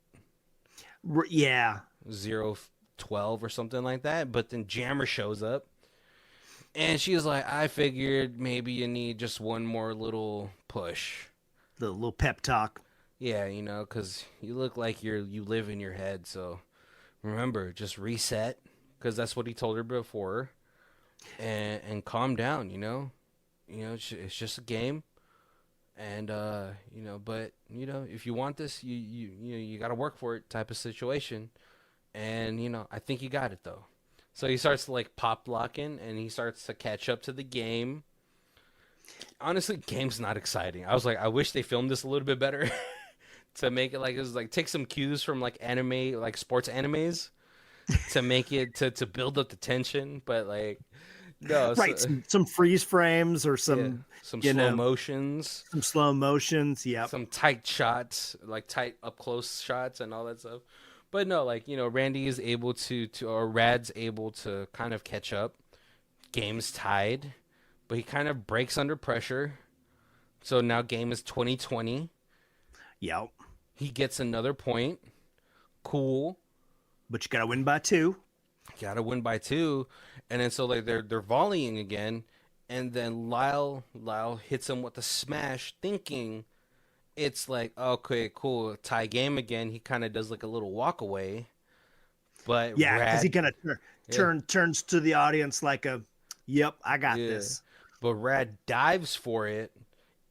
Yeah. 0, 12 or something like that. But then Jammer shows up, and she's like, I figured maybe you need just one more little push. The little pep talk. Yeah, because you look like you live in your head. So remember, just reset, because that's what he told her before, and calm down. It's just a game, and but if you want this, you got to work for it, type of situation, and I think you got it though. So he starts to like pop locking, and he starts to catch up to the game. Honestly, game's not exciting. I was like, I wish they filmed this a little bit better to make it like it was like take some cues from like anime, like sports animes, to make it to build up the tension, but like no, Right. Some freeze frames or some some slow motions, some slow motions. Yeah. some tight shots, like tight up close shots and all that stuff. But no, like Randy is able to or Rad's able to kind of catch up. Game's tied, but he kind of breaks under pressure. So now game is 20-20. Yep. He gets another point. Cool. But you gotta win by 2. Gotta win by 2. And then so like they're volleying again, and then Lyle hits him with the smash, thinking it's like, okay, cool, tie game again. He kind of does like a little walk away. But yeah, because he kind of turns to the audience like yep, I got this. But Rad dives for it,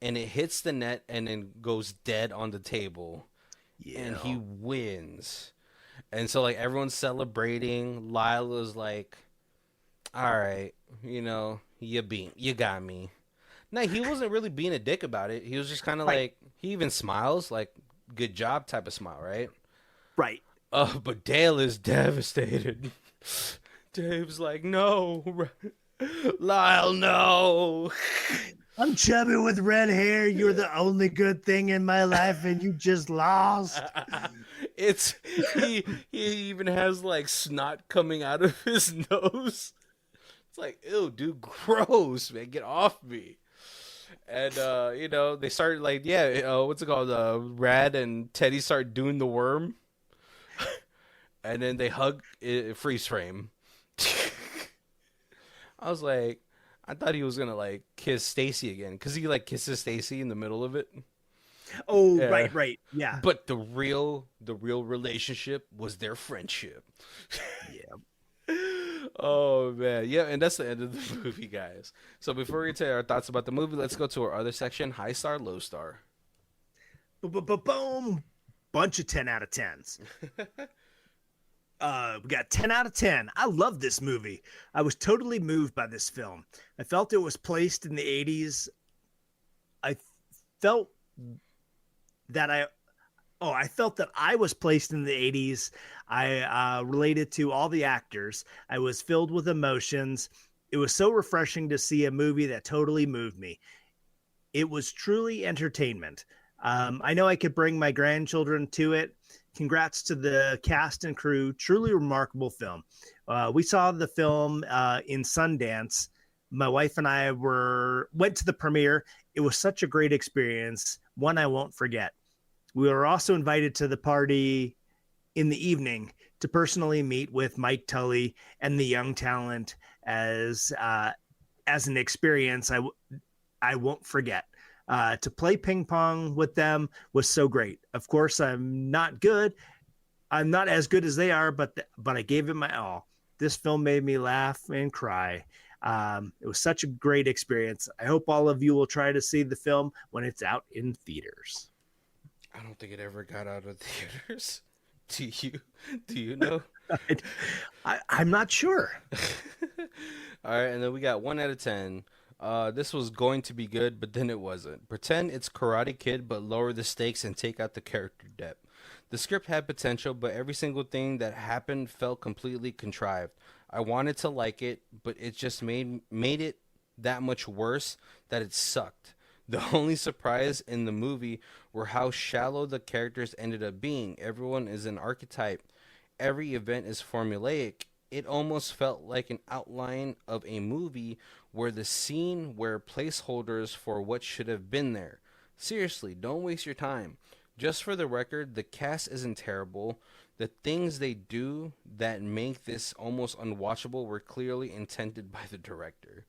and it hits the net and then goes dead on the table. Yeah. And he wins. And so like everyone's celebrating. Lyle is like, all right, you got me. No, he wasn't really being a dick about it. He was just kind of like, he even smiles, like, good job type of smile, right? Right. But Dale is devastated. Dave's like, no, Lyle, no. I'm chubby with red hair. You're the only good thing in my life, and you just lost. He even has like snot coming out of his nose. It's like, ew, dude, gross, man, get off me. And they started like, what's it called? Rad and Teddy start doing the worm, and then they hug, freeze frame. I was like, I thought he was gonna like kiss Stacy again, because he like kisses Stacy in the middle of it. Oh, yeah. Right, yeah. But the real relationship was their friendship. Yeah. Oh man, yeah, and that's the end of the movie, guys. So before we tell our thoughts about the movie, let's go to our other section: high star, low star. Boom! Bunch of 10 out of 10s. We got 10 out of 10. I love this movie. I was totally moved by this film. I felt it was placed in the 80s. I felt that I was placed in the 80s. I related to all the actors. I was filled with emotions. It was so refreshing to see a movie that totally moved me. It was truly entertainment. I know I could bring my grandchildren to it. Congrats to the cast and crew. Truly remarkable film. We saw the film in Sundance. My wife and I went to the premiere. It was such a great experience. One I won't forget. We were also invited to the party in the evening to personally meet with Mike Tully and the young talent as an experience I won't forget. To play ping pong with them was so great. Of course, I'm not good. I'm not as good as they are, but I gave it my all. This film made me laugh and cry. It was such a great experience. I hope all of you will try to see the film when it's out in theaters. I don't think it ever got out of theaters. Do you know? I'm not sure. All right, and then we got 1 out of 10. This was going to be good, but then it wasn't. Pretend it's Karate Kid, but lower the stakes and take out the character depth. The script had potential, but every single thing that happened felt completely contrived. I wanted to like it, but it just made it that much worse that it sucked. The only surprise in the movie were how shallow the characters ended up being. Everyone is an archetype, every event is formulaic, it almost felt like an outline of a movie where the scene were placeholders for what should have been there. Seriously, don't waste your time. Just for the record, the cast isn't terrible. The things they do that make this almost unwatchable were clearly intended by the director.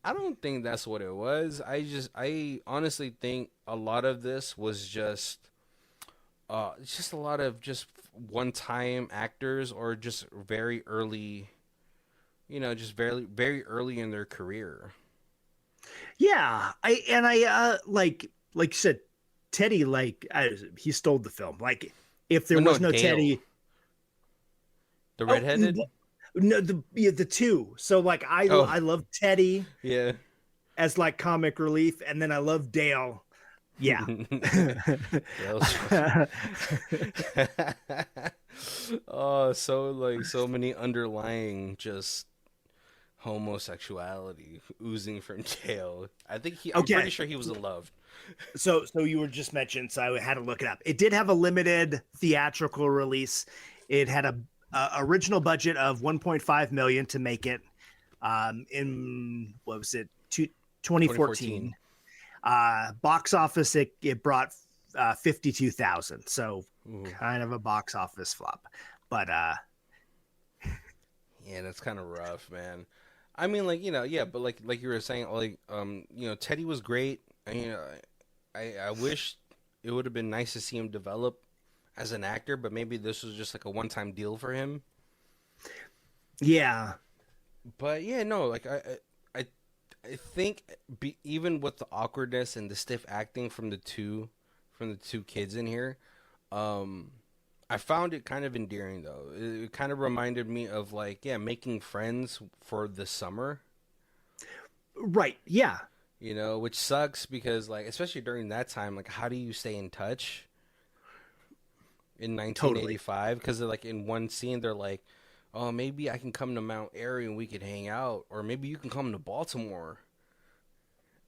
I don't think that's what it was. I honestly think a lot of this was it's just a lot of just one-time actors or just very early, just very early in their career. Yeah, I like you said, Teddy, he stole the film. Like if there Oh no, was no Dale, Teddy, the oh redheaded. no, the two. So like Oh I love Teddy yeah. as like comic relief, and then I love Dale. Yeah. Dale's oh, so like so many underlying just homosexuality oozing from Dale. I'm Okay. pretty sure he was in love. So you were just mentioned, so I had to look it up. It did have a limited theatrical release. It had a original budget of 1.5 million to make it. In what was it? 2014. 2014. Box office, it brought 52,000. So Ooh. kind of a box office flop. But Yeah, that's kind of rough, man. I mean, like yeah, but like you were saying, like Teddy was great. I wish it would have been nice to see him develop as an actor, but maybe this was just like a one-time deal for him. yeah, But yeah, no, like I, I think even with the awkwardness and the stiff acting from the two kids in here, um, I found it kind of endearing though. It kind of reminded me of like making friends for the summer. right. Yeah, Which sucks because like especially during that time, like how do you stay in touch in totally. 1985? Because they're like in one scene, they're like, "Oh, maybe I can come to Mount Airy and we could hang out, or maybe you can come to Baltimore."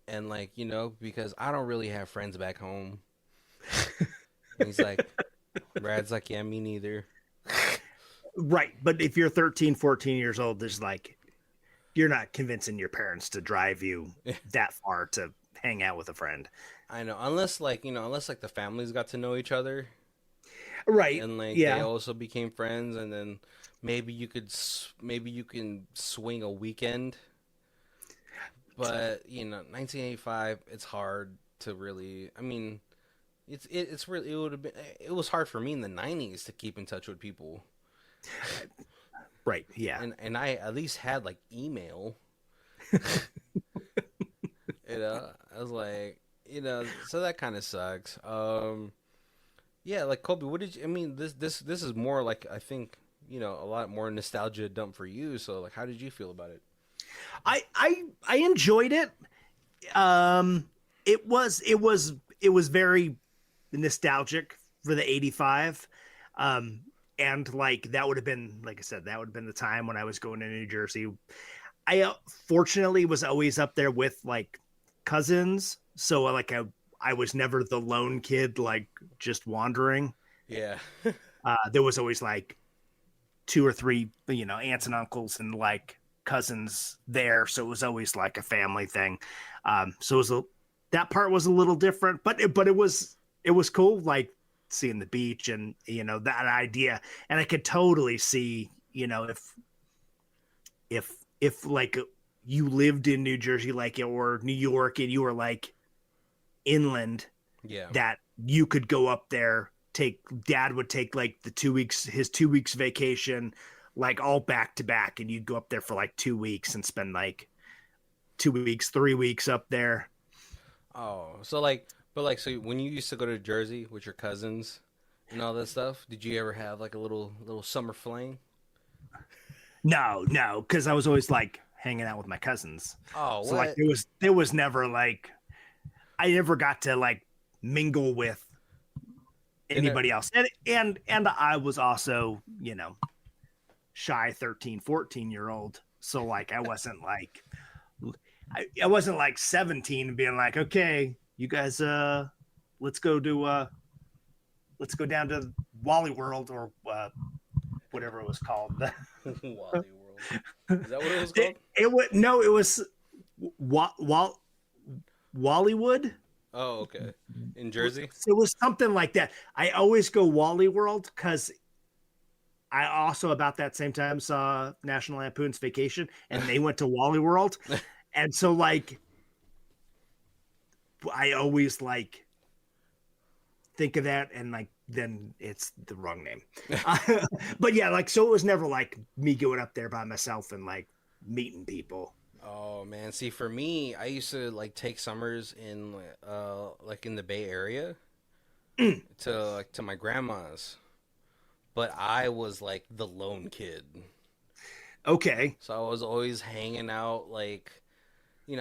And like because I don't really have friends back home. And he's like, Brad's like, "Yeah, me neither." Right. But if you're 13, 14 years old, there's like, you're not convincing your parents to drive you that far to hang out with a friend. I know, unless like the families got to know each other Right. and like they Yeah. also became friends, and then maybe you can swing a weekend. But 1985, it's hard to really. I mean, it's really it was hard for me in the 90s to keep in touch with people, Right. Yeah. and I at least had like email. I was like, so that kind of sucks. Yeah, like Kobe, what did you? I mean, this is more like I think a lot more nostalgia dump for you. So like, how did you feel about it? I enjoyed it. Um it was very nostalgic for the 85. And like that would have been, like I said, that would have been the time when I was going to New Jersey. I fortunately was always up there with like cousins, so like I was never the lone kid like just wandering. Yeah, There was always like two or three, aunts and uncles and like cousins there, so it was always like a family thing. So it was that part was a little different, but it was cool, like seeing the beach and that idea, and I could totally see if like you lived in New Jersey like or New York and you were like inland, yeah. that you could go up there, take dad would take like the 2 weeks, his 2 weeks vacation, like all back to back, and you'd go up there for like 2 weeks and spend like 2 weeks, 3 weeks up there. Oh, so like, but like, so when you used to go to Jersey with your cousins and all that stuff, did you ever have like a little summer fling? No, because I was always like hanging out with my cousins. Oh, So like what? there was never like I never got to like mingle with Did it? anybody else. And I was also, shy 13, 14-year old. So like I wasn't like 17 and being like, okay, you guys let's go down to Wally World or whatever it was called. Wally World. Is that what it was called? It was Wallywood. Oh, okay. In Jersey? It was something like that. I always go Wally World because I also about that same time saw National Lampoon's Vacation, and they went to Wally World, and so like I always like think of that, and like then it's the wrong name. But yeah, like so it was never like me going up there by myself and like meeting people. Oh man, see for me, I used to like take summers in like in the Bay Area to my grandma's. But I was like the lone kid. Okay. So I was always hanging out like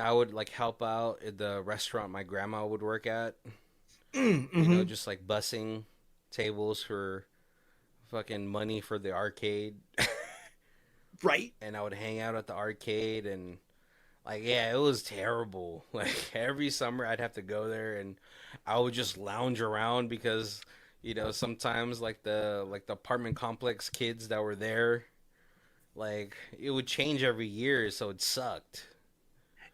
I would like help out at the restaurant my grandma would work at. Mm-hmm. Just like bussing tables for fucking money for the arcade. Right. And I would hang out at the arcade and like yeah, it was terrible. Like every summer I'd have to go there and I would just lounge around because sometimes like the apartment complex kids that were there like it would change every year so it sucked.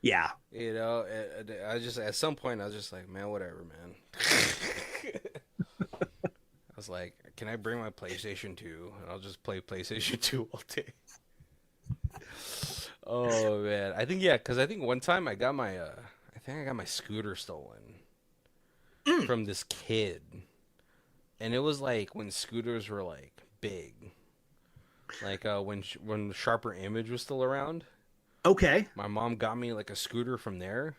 Yeah. I just at some point I was just like, man, whatever, man. I was like, can I bring my PlayStation 2 and I'll just play PlayStation 2 all day. Oh man, I think because I think one time I got my scooter stolen from this kid, and it was like when scooters were like big, like when Sharper Image was still around. Okay. My mom got me like a scooter from there,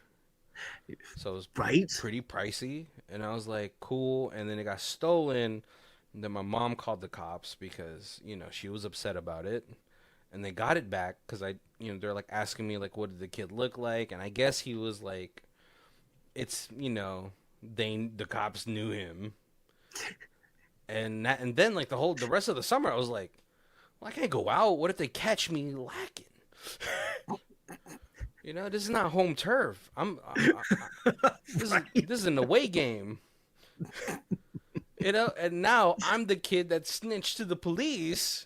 so it was pretty pricey, and I was like, cool. And then it got stolen, and then my mom called the cops because she was upset about it. And they got it back because they're like asking me like, what did the kid look like? And I guess he was like, it's the cops knew him, and then like the rest of the summer I was like, well, I can't go out. What if they catch me lacking? This is not home turf. This is an away game. And now I'm the kid that snitched to the police.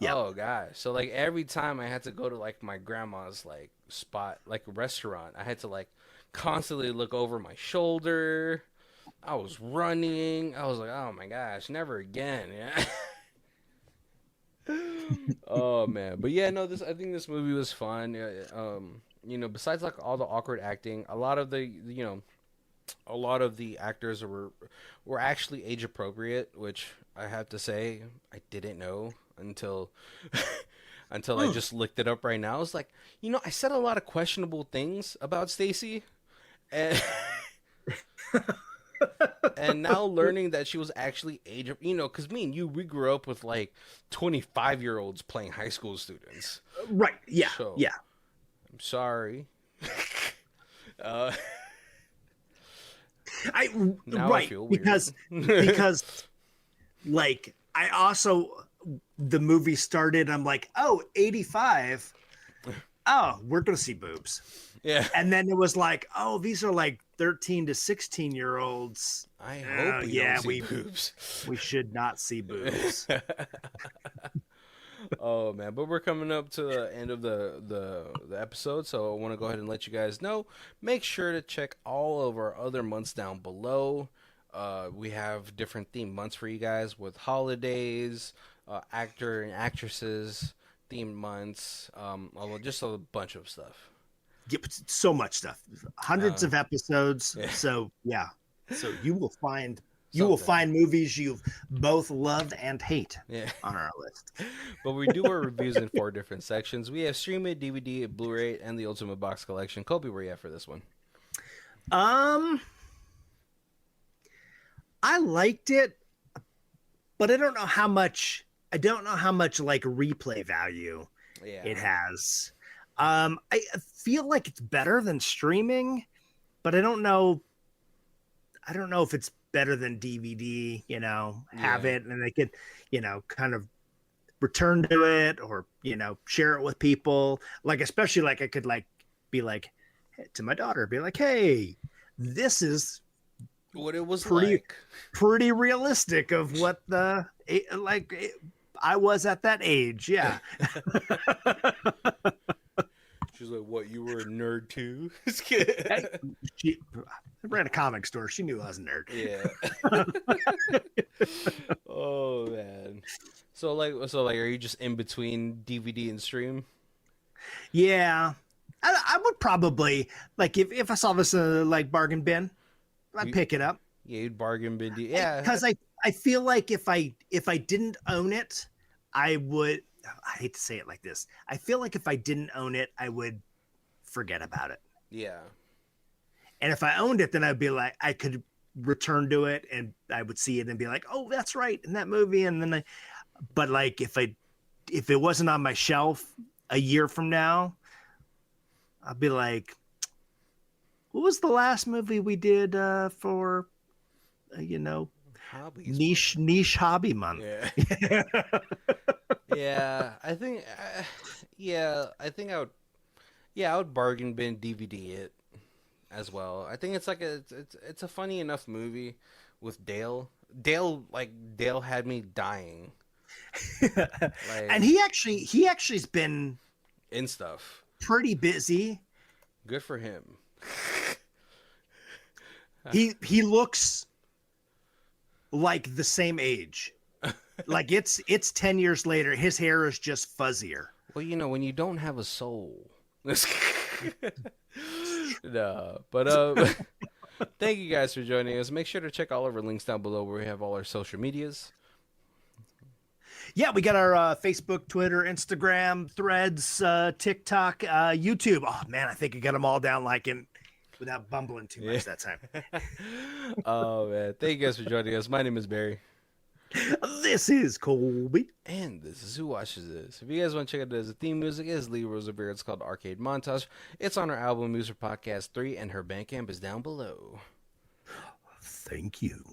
Yep. Oh gosh. So like every time I had to go to like my grandma's like spot, like restaurant, I had to like constantly look over my shoulder. I was running. I was like, oh my gosh, never again. Yeah. Oh man. But yeah, no, I think this movie was fun. Besides like all the awkward acting, a lot of the actors were actually age appropriate, which I have to say I didn't know until I just looked it up right now. I was like, I said a lot of questionable things about Stacy, and and now learning that she was actually because me and you, we grew up with like 25-year-olds playing high school students. Right. Yeah. So, yeah. I'm sorry. I feel weird. because like I also the movie started, I'm like, oh, 85. Oh, we're gonna see boobs. Yeah. And then it was like, oh, these are like 13 to 16-year-olds. I hope we don't see boobs. We should not see boobs. Oh man, but we're coming up to the end of the episode, so I want to go ahead and let you guys know. Make sure to check all of our other months down below. We have different themed months for you guys with holidays, actor and actresses themed months, just a bunch of stuff. Yep, so much stuff, hundreds of episodes. Yeah. So yeah, so you will find movies you've both loved and hate on our list. But we do our reviews in 4 different sections. We have Stream It, DVD, Blu-ray, and the Ultimate Box Collection. Kobe, where you at for this one? I liked it, but I don't know how much like replay value it has. I feel like it's better than streaming, but I don't know if it's better than DVD, have it and they could, kind of return to it or, share it with people. Like, especially like I could like be like to my daughter, be like, hey, this is what it was pretty realistic of what I was at that age. Yeah. She's like, what, you were a nerd too? Hey, she ran a comic store. She knew I was a nerd. Yeah. Oh man. So like are you just in between DVD and stream? Yeah. I would probably like if I saw this like bargain bin, I'd pick it up. Yeah, you'd bargain bin. Yeah. Because I feel like if I didn't own it, I would. I hate to say it like this. I feel like if I didn't own it, I would forget about it. Yeah. And if I owned it, then I'd be like, I could return to it and I would see it and be like, oh, that's right, in that movie. And then but like if it wasn't on my shelf a year from now, I'd be like, what was the last movie we did for, Hobbies. niche hobby month? Yeah. Yeah. I would bargain bin DVD it as well. I think it's like it's a funny enough movie with Dale. Dale had me dying. Like And he actually's been in stuff. pretty busy. Good for him. He looks like the same age. Like it's 10 years later, his hair is just fuzzier. Well, when you don't have a soul. No, but thank you guys for joining us. Make sure to check all of our links down below where we have all our social medias. Yeah, we got our Facebook, Twitter, Instagram, Threads, TikTok, YouTube. Oh man, I think I got them all down without bumbling too much that time. Oh man, thank you guys for joining us. My name is Barry. This is Colby. And this is Who Watches This. If you guys want to check it out as a theme music, it is Lee Rosevere. It's called Arcade Montage. It's on her album User Podcast 3, and her Bandcamp is down below. Thank you.